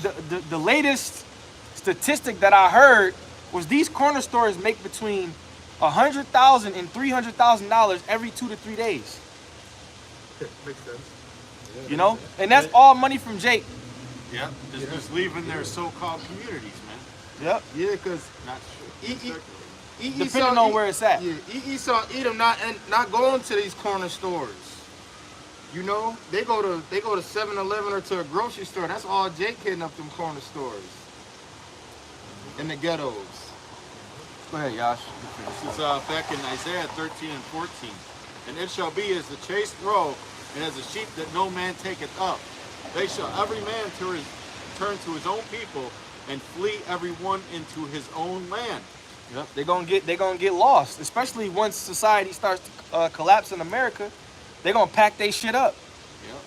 the latest statistic that I heard was these corner stores make between $100,000 and $300,000 every 2 to 3 days. makes sense. You know, and that's all money from Jake. Yeah, just leaving their so-called communities, man. Yep. Yeah, because Not sure. Depending on where it's at. Yeah, Esau, Edom not going to these corner stores. You know, they go to 7-Eleven or to a grocery store. That's all Jake hitting up them corner stores in the ghettos. Go ahead, Yash. This is back in Isaiah 13 and 14. And it shall be as the chaste roe, and as a sheep that no man taketh up. They shall every man turn to his own people, and flee every one into his own land. Yep. They're gonna get lost, especially once society starts to collapse in America. They're gonna pack their shit up. Yep.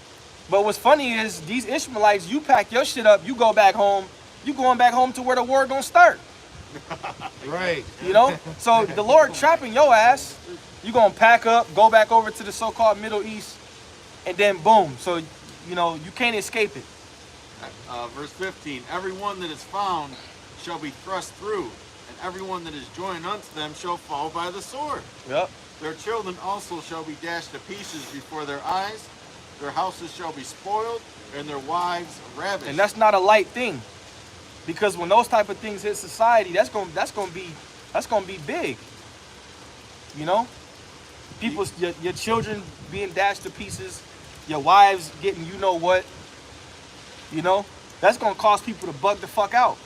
But what's funny is these Ishmaelites, you pack your shit up, you go back home, you going back home to where the war gonna start. Right. You know? So the Lord trapping your ass, you gonna pack up, go back over to the so-called Middle East, and then boom. So, you know, you can't escape it. Verse 15, every one that is found shall be thrust through, and every one that is joined unto them shall fall by the sword. Yep. Their children also shall be dashed to pieces before their eyes. Their houses shall be spoiled, and their wives ravished. And that's not a light thing, because when those type of things hit society, that's gonna be big. You know, your children being dashed to pieces, your wives getting you know what. You know, that's gonna cause people to bug the fuck out.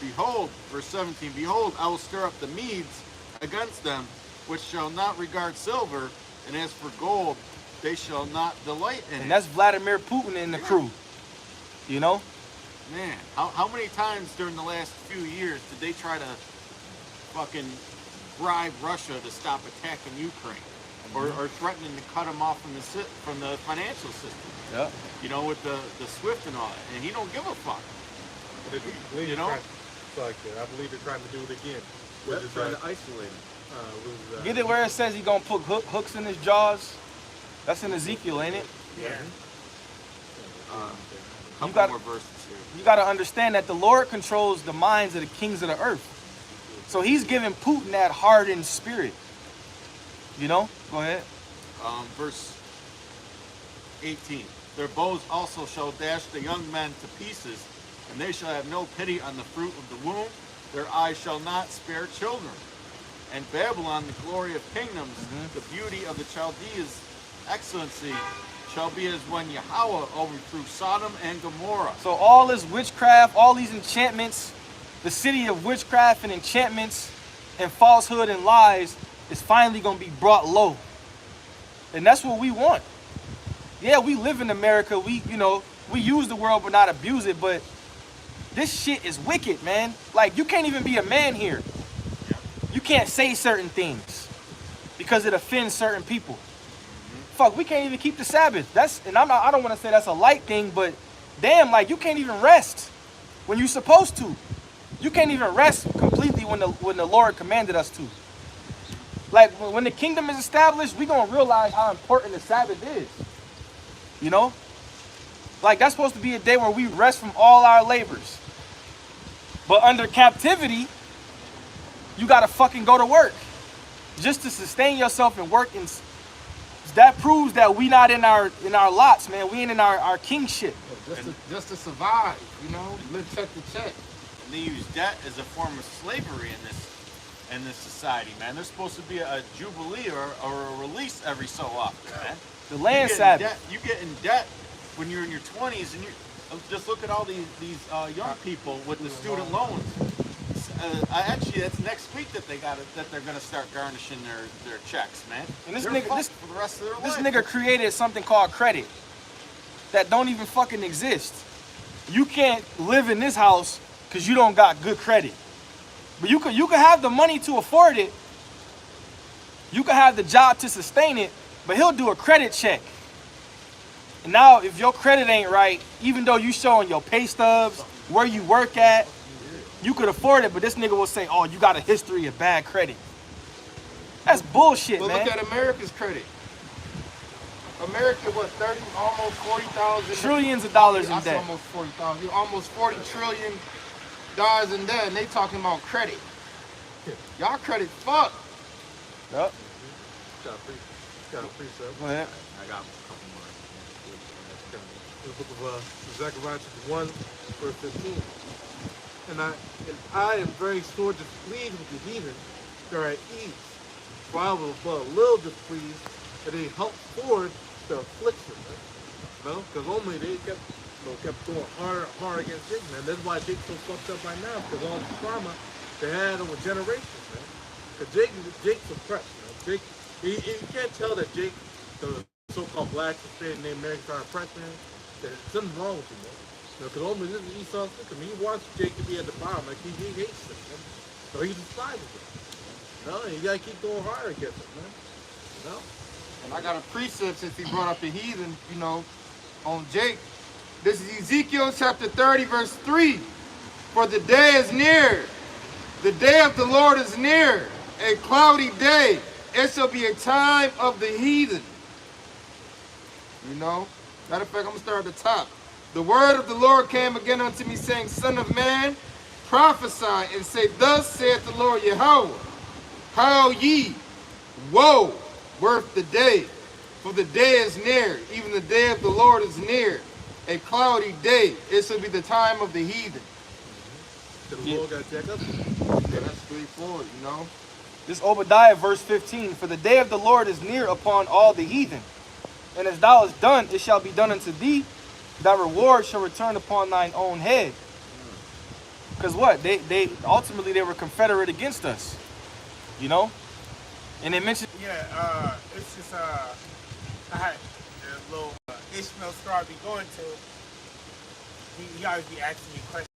Behold, verse 17, behold, I will stir up the Medes against them, which shall not regard silver, and as for gold, they shall not delight in And it. that's Vladimir Putin and the crew. You know? Man, how many times during the last few years did they try to fucking bribe Russia to stop attacking Ukraine, or threatening to cut them off from the financial system? Yeah. You know, with the Swift and all that. And he don't give a fuck. I believe You know? I believe they're trying to do it again. They're Which is trying to isolate him. Get it where it says he's gonna put hooks in his jaws? That's in Ezekiel, ain't it? Yeah. Couple got- more verses here. You gotta understand that the Lord controls the minds of the kings of the earth. So he's giving Putin that hardened spirit. You know? Go ahead. Verse 18. Their bows also shall dash the young men to pieces, and they shall have no pity on the fruit of the womb. Their eyes shall not spare children. And Babylon, the glory of kingdoms, the beauty of the Chaldees, excellency, shall be as when Yahweh overthrew Sodom and Gomorrah. So all this witchcraft, all these enchantments, the city of witchcraft and enchantments and falsehood and lies is finally gonna be brought low. And that's what we want. Yeah, we live in America. We use the world but not abuse it, but this shit is wicked, man. Like, you can't even be a man here. You can't say certain things because it offends certain people. Fuck, we can't even keep the Sabbath. I don't want to say that's a light thing, but damn, like, you can't even rest when you're supposed to. You can't even rest completely when the Lord commanded us to. Like, when the kingdom is established, we're going to realize how important the Sabbath is. You know? Like, that's supposed to be a day where we rest from all our labors. But under captivity, you got to fucking go to work just to sustain yourself and work. And that proves that we not in our lots, man. We ain't in our kingship. Just to survive, you know, live check to check. And they use debt as a form of slavery in this society, man. There's supposed to be a jubilee or a release every so often, man. The land Sabbath. You get in debt when you're in your 20s, and you just look at all these young people with the student loans. Actually, that's next week that they're gonna start garnishing their checks, man. And this They're nigga, fucked for the rest of their this life. nigga created something called credit that don't even fucking exist. You can't live in this house because you don't got good credit. But you could have the money to afford it. You could have the job to sustain it, but he'll do a credit check. And now if your credit ain't right, even though you showing your pay stubs, where you work at, you could afford it, but this nigga will say, oh, you got a history of bad credit. That's bullshit, But man. look at America's credit. America, what, 30, almost 40,000? Trillions of dollars in I said debt. almost 40,000. Almost 40 trillion dollars in debt, and they talking about credit. Y'all credit fucked. Yup. Got a precept. Go ahead. I got a couple more. In the book of Zechariah chapter 1, verse 15. And I am very sore displeased with the heathen that are at ease, for I was but a little displeased that they helped forward the affliction. You know, because only they kept going hard against Jacob, man. That's why Jacob's so fucked up right now, because all the trauma they had over generations, man. Because Jake's oppressed, man. Jake, you can't tell that Jake, the so-called black Hispanic named Americans are oppressed, man. There's something wrong with you, man. Because only this is Esau's system. He wants Jake to be at the bottom, like he hates him, man. So he despises him. You know, and you gotta keep going harder against him, man. You know? And I got a precept since he brought up the heathen, you know, on Jake. This is Ezekiel chapter 30, verse 3. For the day is near. The day of the Lord is near. A cloudy day. It shall be a time of the heathen. You know? Matter of fact, I'm going to start at the top. The word of the Lord came again unto me, saying, Son of man, prophesy and say, Thus saith the Lord Yahweh, Howl ye, woe, worth the day. For the day is near, even the day of the Lord is near. A cloudy day, it shall be the time of the heathen. So the Lord got to check up. Yeah, that's straightforward, you know. This Obadiah verse 15, for the day of the Lord is near upon all the heathen. And as thou hast done, it shall be done unto thee. Thy reward shall return upon thine own head. Because what? They ultimately they were confederate against us. You know? And they mentioned Yeah, it's just I had a little Ishmael store I be going to. He always be asking me questions.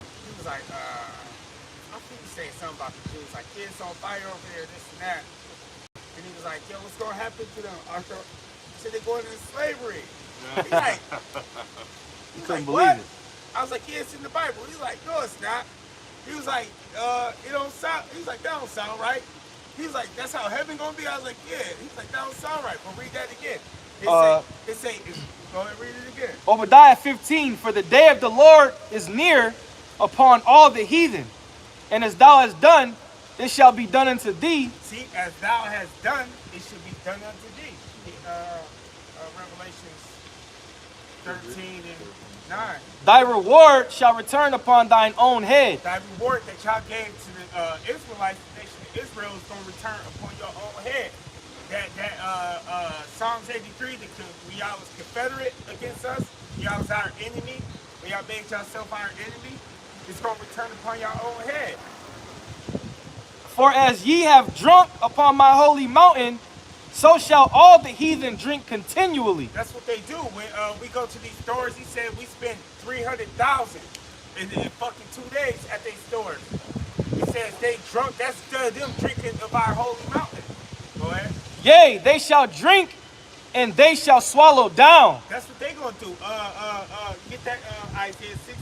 He was like, I think he saying something about the Jews, like kids on fire over there, this and that. And he was like, yo, what's gonna happen to them? till they go into slavery. He's like, Couldn't believe what? it. I was like, yeah, it's in the Bible. He's like, no, it's not. He was like, it don't sound. He's like, that don't sound right. He was like, that's how heaven gonna be. I was like, yeah. He's like, that don't sound right. But read that again. It say, go ahead, read it again. Obadiah 15, for the day of the Lord is near upon all the heathen. And as thou hast done, it shall be done unto thee. See, as thou hast done, it should be done unto thee. Revelations 13 and 9. Thy reward shall return upon thine own head. Thy reward that y'all gave to the Israelites, the nation of Israel, is going to return upon your own head. That Psalms 83, when y'all was confederate against us, y'all was our enemy, when y'all made yourself our enemy, it's going to return upon your own head. For as ye have drunk upon my holy mountain, so shall all the heathen drink continually. That's what they do. When we go to these stores, he said we spend $300,000 in fucking 2 days at these stores. He says they drunk. That's them drinking of our holy mountain. Go ahead. Yea, they shall drink, and they shall swallow down. That's what they gonna do. Get that Isaiah 60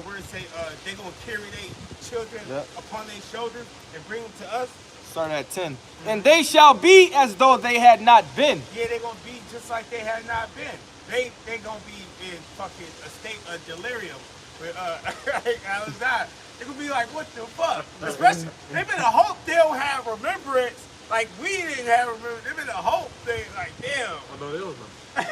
where it say they gonna carry their children upon their shoulders and bring them to us. Start at 10. And they shall be as though they had not been. Yeah, they gonna be just like they had not been. They gonna be in fucking a state of delirium. With I was not. They gonna be like, what the fuck? Especially they better hope they'll have remembrance. Like we didn't have remembrance. They better hope they like damn. I know they was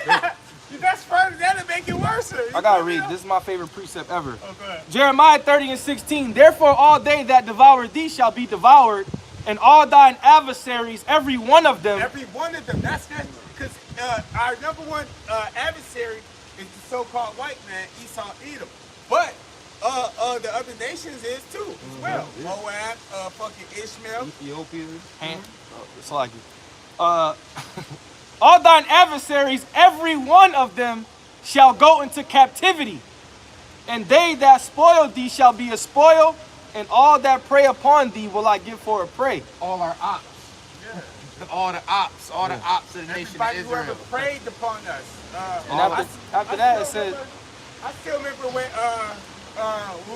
not. That's further. That'll make it worse. I gotta read. This is my favorite precept ever. Okay. Jeremiah 30 and 16. Therefore all they that devour thee shall be devoured, and all thine adversaries, every one of them. Every one of them. That's because our number one adversary is the so-called white man, Esau, Edom. But the other nations is too as well. Moab, fucking Ishmael, Ethiopia. It's like all thine adversaries, every one of them shall go into captivity, and they that spoil thee shall be a spoil, and all that prey upon thee will I give for a prey. All our ops. Yeah. All the ops of the nation of Everybody who ever Israel. preyed upon us. And after that it said, I still remember when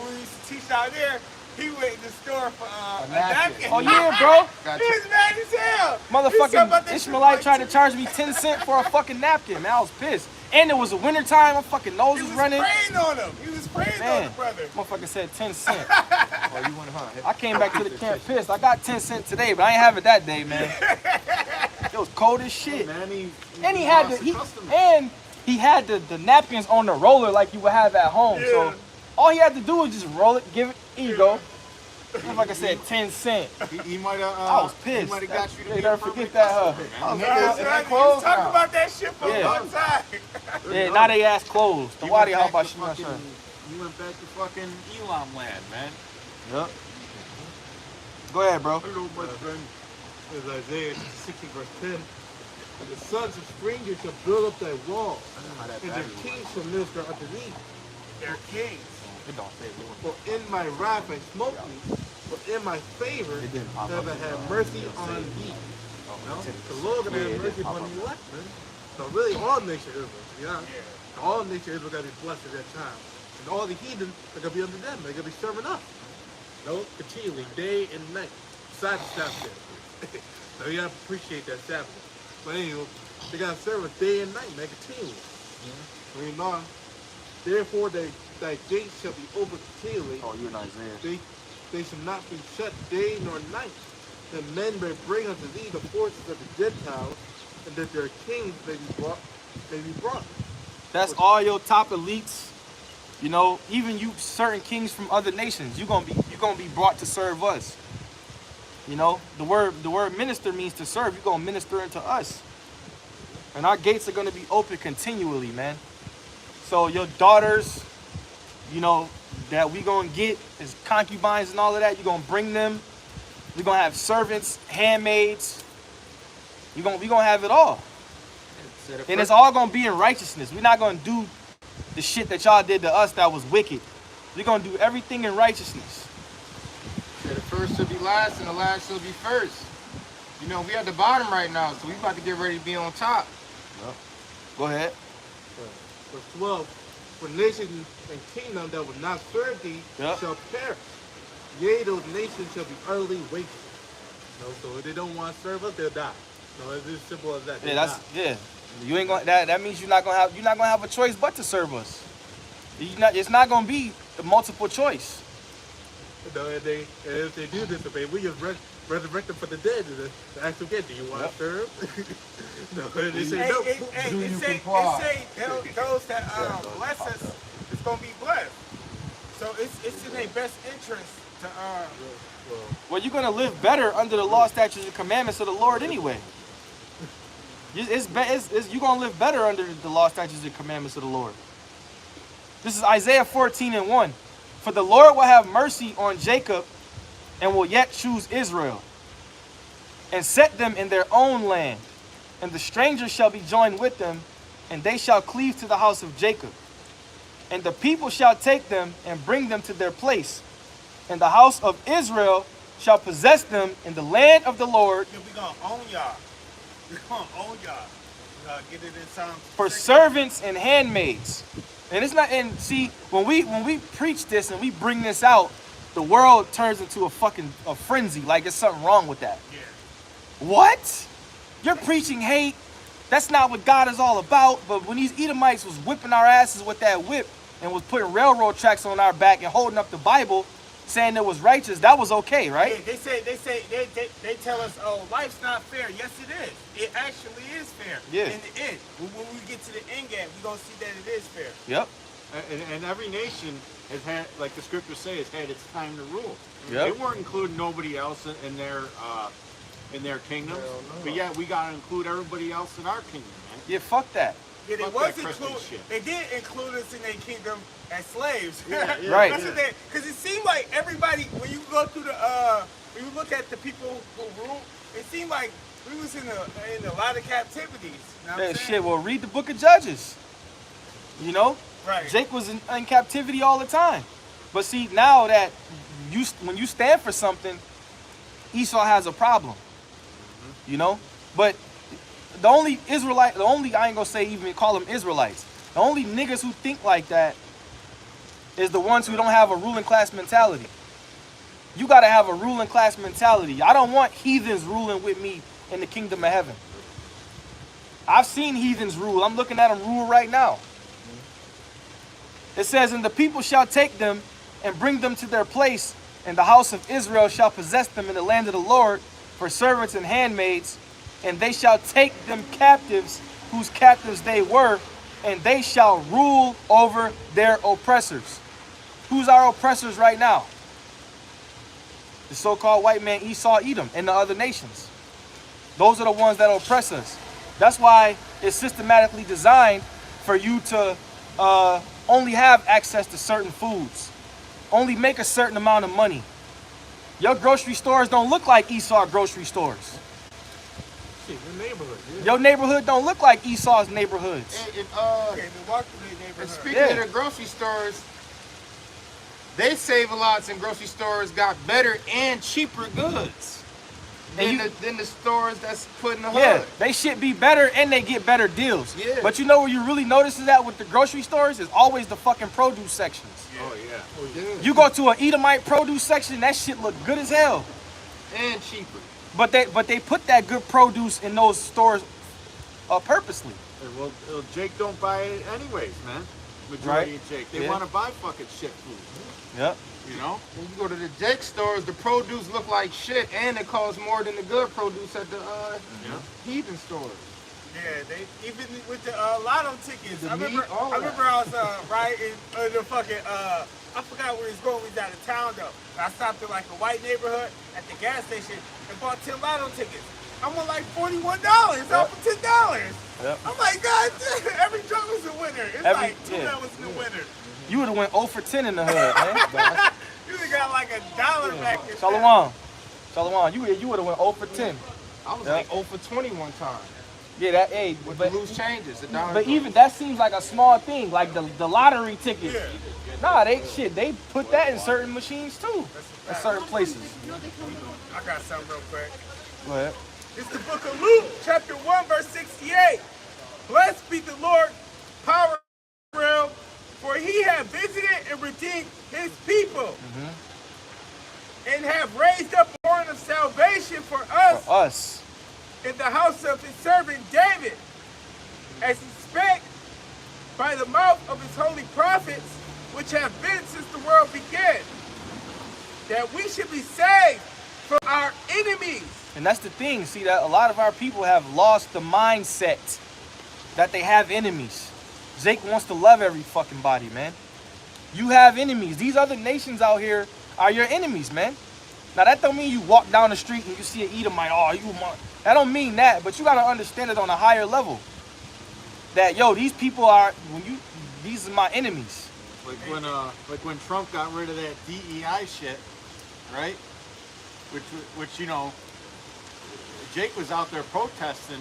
we used to teach out there, he went in the store for a napkin. oh yeah, bro. Gotcha. He was mad as hell. He was talking Motherfucking about that shit Ishmaelite like tried to charge me 10 cents for a fucking napkin, man. I was pissed. And it was a winter time, my fucking nose He was was running. praying on him. He was praying on Man, the brother. motherfucker said 10 cents. Oh, you want to I came back to the camp pissed. I got 10 cents today, but I ain't have it that day, man. It was cold as shit. Man, And he had the napkins on the roller like you would have at home. Yeah. So all he had to do was just roll it, give it, here you go. Like I said, 10 cents. He might have. I was pissed. He might have got you to They be never a forget permanent that, customer, huh? man. He was talking about that shit for a Yeah. long time. Yeah, now they ass closed. The You wadi went how about back to you? fucking- You went back to fucking Elam land, man. Yep. Go ahead, bro. Hello, my friend. Is Isaiah 60 verse 10. And the sons of strangers shall build up thy walls, and their kings shall minister unto thee. They're kings. It don't say Lord. For in my wrath I smote thee, but in my favor It didn't pop have up. I had mercy on thee. No? The Lord gonna have mercy upon the elect, man. So really all nation Israel, to be honest. All nation Israel gotta be blessed at that time. And all the heathen are gonna be under them. They're gonna be serving us. No, continually, day and night. Besides the Sabbath day. So you gotta appreciate that Sabbath. But anyway, they gotta serve us day and night, man, continually. Reading on. Therefore thy gates shall be open continually. Oh, you're in Isaiah. They shall not be shut day nor night. That men may bring unto thee the forces of the Gentiles, and that their kings may be brought. That's all your top elites. You know, even you certain kings from other nations, you're gonna be brought to serve us. You know, the word minister means to serve. You're gonna minister unto us. And our gates are gonna be open continually, man. So your daughters, you know, that we gonna get as concubines and all of that, you're gonna bring them. We're gonna have servants, handmaids. We gonna have it all. And it's all gonna be in righteousness. We're not gonna do the shit that y'all did to us that was wicked. We're gonna do everything in righteousness. The first shall be last and the last shall be first. You know, we at the bottom right now, so we about to get ready to be on top. Go ahead. Verse 12. For nation and kingdom that will not serve thee Yep. shall perish. Yea, those nations shall be utterly wasted. So if they don't want to serve us, they'll die. It's as simple as that. Yeah, that's yeah. You ain't gonna that means you're not gonna have a choice but to serve us. It's not gonna be the multiple choice. And if they do disobey, we just resurrect them for the dead. To ask them again, do you want to serve? No, they say no. It say those that bless us is gonna be blessed. So it's in their best interest to Well, you're gonna live better under the law, statutes, and commandments of the Lord anyway. You're gonna live better under the law, statutes, and commandments of the Lord. This is Isaiah 14:1. For the Lord will have mercy on Jacob and will yet choose Israel and set them in their own land. And the stranger shall be joined with them, and they shall cleave to the house of Jacob. And the people shall take them and bring them to their place. And the house of Israel shall possess them in the land of the Lord. we're gonna own y'all. We're gonna own y'all. Get it in Psalm For 6. servants and handmaids. And it's not, and see, when we preach this and we bring this out, the world turns into a frenzy, like there's something wrong with that. Yeah. What? You're preaching hate. That's not what God is all about. But when these Edomites was whipping our asses with that whip and was putting railroad tracks on our back and holding up the Bible, saying it was righteous, that was okay, right? Yeah, they tell us, oh, life's not fair. Yes, it is. It actually is fair. Yeah. In the end, when we get to the end game, we're gonna see that it is fair. Yep. And every nation has had, like the scriptures say, has had its time to rule. Yep. They weren't including nobody else in their kingdoms, but yeah, we gotta include everybody else in our kingdom, man. Yeah, fuck that. Yeah, Fuck that Christian shit. They did include us in their kingdom as slaves. Yeah, Right. Because it seemed like everybody, when you go through when you look at the people who rule, it seemed like we was in a lot of captivities. You know what Yeah, I'm saying? shit, well, read the book of Judges. You know? Right. Jake was in captivity all the time. But see, now that when you stand for something, Esau has a problem. You know? But the only I ain't gonna say even call them Israelites. The only niggas who think like that is the ones who don't have a ruling class mentality. You gotta have a ruling class mentality. I don't want heathens ruling with me in the kingdom of heaven. I've seen heathens rule. I'm looking at them rule right now. It says, and the people shall take them and bring them to their place, and the house of Israel shall possess them in the land of the Lord for servants and handmaids, and they shall take them captives, whose captives they were, and they shall rule over their oppressors. Who's our oppressors right now? The so-called white man Esau, Edom, and the other nations. Those are the ones that oppress us. That's why it's systematically designed for you to only have access to certain foods, only make a certain amount of money. Your grocery stores don't look like Esau grocery stores. Shit, your neighborhood. Yeah. Your neighborhood don't look like Esau's neighborhoods. And speaking of the grocery stores, they save a lot, and grocery stores got better and cheaper goods than the stores that's put in the hood. Yeah, they should be better and they get better deals. Yeah. But you know where you really notice that with the grocery stores is always the fucking produce sections. Oh yeah. Oh, yeah. You go to an Edomite produce section, that shit look good as hell. And cheaper. But they put that good produce in those stores purposely. Well, Jake don't buy it anyways, man. Majority Right. of Jake. They want to buy fucking shit food. Yep. You know? When you go to the Jake stores, the produce look like shit, and it costs more than the good produce at the heathen stores. Yeah, they even with the lotto tickets. The I meat, remember all I that. was riding the fucking I forgot where he's going. We was out of town though. I stopped at like a white neighborhood at the gas station and bought 10 lotto tickets. I won like $41 off of $10. Yep. I'm like, God damn, every drop is a winner. It's like $2 in the winner. You would have went 0 for 10 in the hood, man. You would've got like $1 back. in Shalom. Shalom. You would have went 0 for 10. I was like 0 for 20 one time. Yeah, that hey, With but the loose changes. The dollar but bill. even that seems like a small thing, like the lottery tickets. Yeah. Nah, they put that in certain machines too, in certain places. I got something real quick. Go ahead. It's the book of Luke, chapter 1, verse 68. Blessed be the Lord, power realm, for he hath visited and redeemed his people, and have raised up a horn of salvation for For us. in the house of his servant David, as he spake by the mouth of his holy prophets, which have been since the world began, that we should be saved from our enemies. And that's the thing. See, that a lot of our people have lost the mindset that they have enemies. Jake wants to love every fucking body, man. You have enemies. These other nations out here are your enemies, man. Now, that don't mean you walk down the street and you see an Edomite, oh, you want. That don't mean that, but you got to understand it on a higher level. That, yo, these people are, these are my enemies. Like when Trump got rid of that DEI shit, right? Which you know, Jake was out there protesting,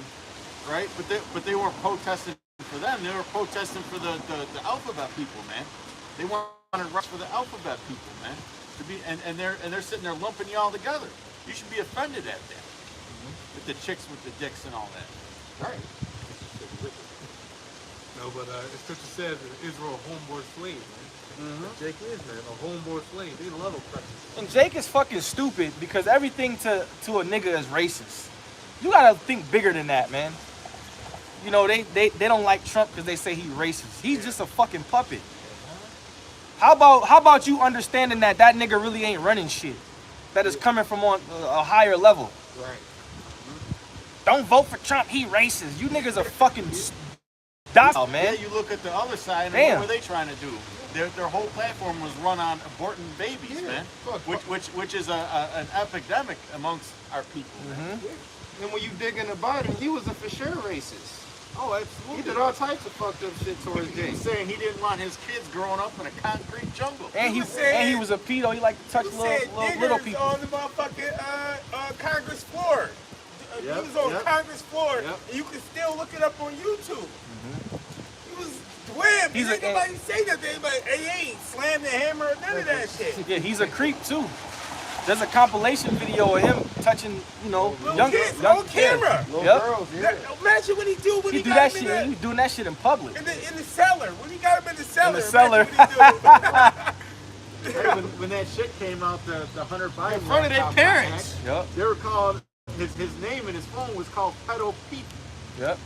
right? But they weren't protesting for them. They were protesting for the alphabet people, man. They wanted rush for the alphabet people, man. To be and they're sitting there lumping you all together. You should be offended at that. With the chicks with the dicks and all that. Right. No, but it's scripture says that Israel a homeboard slave, man. Jake is, man, a homeboard slave. They love oppression. And Jake is fucking stupid because everything to a nigga is racist. You gotta think bigger than that, man. You know, they don't like Trump because they say he's racist. He's just a fucking puppet. How about you understanding that nigga really ain't running shit? That is coming from on a higher level. Right. Don't vote for Trump, he racist. You niggas are fucking docile, man. Yeah, you look at the other side and Damn. what were they trying to do? Their whole platform was run on aborting babies, man. Which is an epidemic amongst our people. And when you dig into Biden, he was a for sure racist. Oh, He absolutely. did all types of fucked up shit towards Jake. He's saying he didn't want his kids growing up in a concrete jungle. And he was a pedo. He liked to touch He said little niggers people. on the motherfucking Congress floor. He was on Congress floor, and you can still look it up on YouTube. He was wham. He didn't nobody say nothing. But he ain't slammed the hammer or none of that shit. Yeah, he's a creep too. There's a compilation video of him touching, you know, Little kids on camera. Yep. Girls, Imagine what he do when He he do got that him shit. in He was doing that shit in public. the cellar. When he got him in the cellar. cellar. Imagine what he do. Right, when that shit came out, the Hunter Biden in front of their laptop parents. hacked, Yep. they were called his name in his phone was called Pedo Pete. Yep.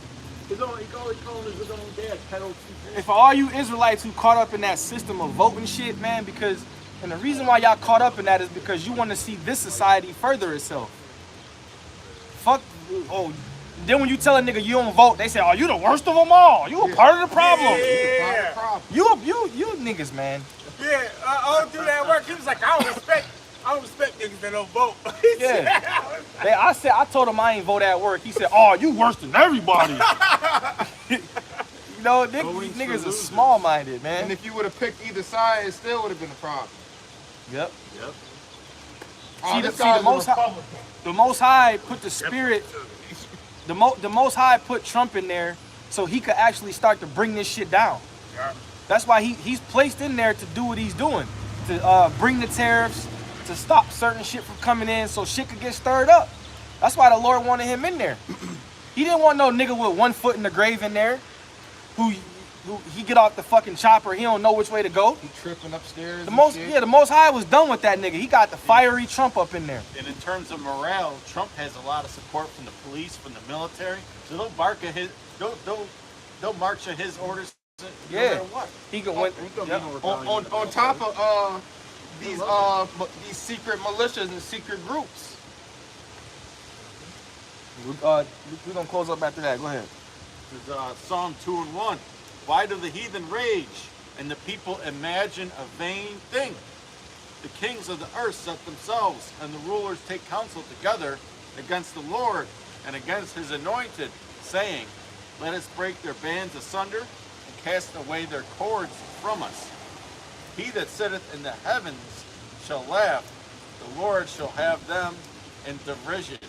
He called his own dad Pedo Pete. And for all you Israelites who caught up in that system of voting shit, man, because and the reason why y'all caught up in that is because you want to see this society further itself. Fuck. Oh, then when you tell a nigga you don't vote, they say, "Oh, you the worst of them all. You a part of the problem. Yeah. You niggas, man." Yeah, I don't do that work. He was like, I don't respect niggas that don't vote. Yeah. I told him I ain't vote at work. He said, "Oh, you worse than everybody." You know, niggas are small-minded, man. And if you would have picked either side, it still would have been a problem. Yep. Oh, this See, guy's the Most High put the spirit. The Most High put Trump in there so he could actually start to bring this shit down. Yeah. That's why he's placed in there to do what he's doing, to bring the tariffs, to stop certain shit from coming in, so shit could get stirred up. That's why the Lord wanted him in there. He didn't want no nigga with 1 foot in the grave in there, who he get off the fucking chopper, he don't know which way to go. He tripping upstairs. The Most High was done with that nigga. He got the fiery Trump up in there. And in terms of morale, Trump has a lot of support from the police, from the military. So they'll bark at his, they'll march at his orders. No Yeah. matter what. He could went. Yep. On top of these secret militias and secret groups. We're gonna close up after that. Go ahead. There's Psalm 2:1. Why do the heathen rage and the people imagine a vain thing? The kings of the earth set themselves, and the rulers take counsel together against the Lord and against his anointed, saying, let us break their bands asunder and cast away their cords from us. He that sitteth in the heavens shall laugh. The Lord shall have them in derision.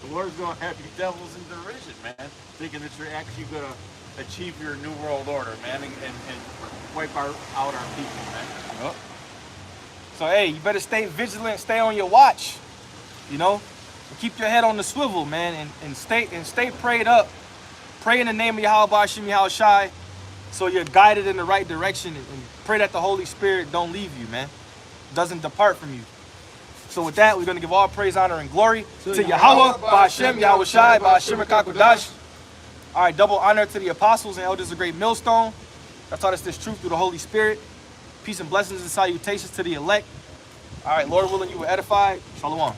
The Lord's going to have you devils in derision, man, thinking that you're actually going to achieve your new world order, man, and wipe out our people, man. Yep. So, hey, you better stay vigilant, stay on your watch, you know? Keep your head on the swivel, man, and stay prayed up. Pray in the name of Yahweh Ba'Shem Yahweh Shai, so you're guided in the right direction, and pray that the Holy Spirit don't leave you, man. Doesn't depart from you. So with that, we're going to give all praise, honor, and glory to Yahweh Ba'Shem Yahweh Shai Ba'Shem Kakwadash. All right, double honor to the apostles and elders of Great Millstone that taught us this truth through the Holy Spirit. Peace and blessings and salutations to the elect. All right, Lord willing, you were edified. Shalom.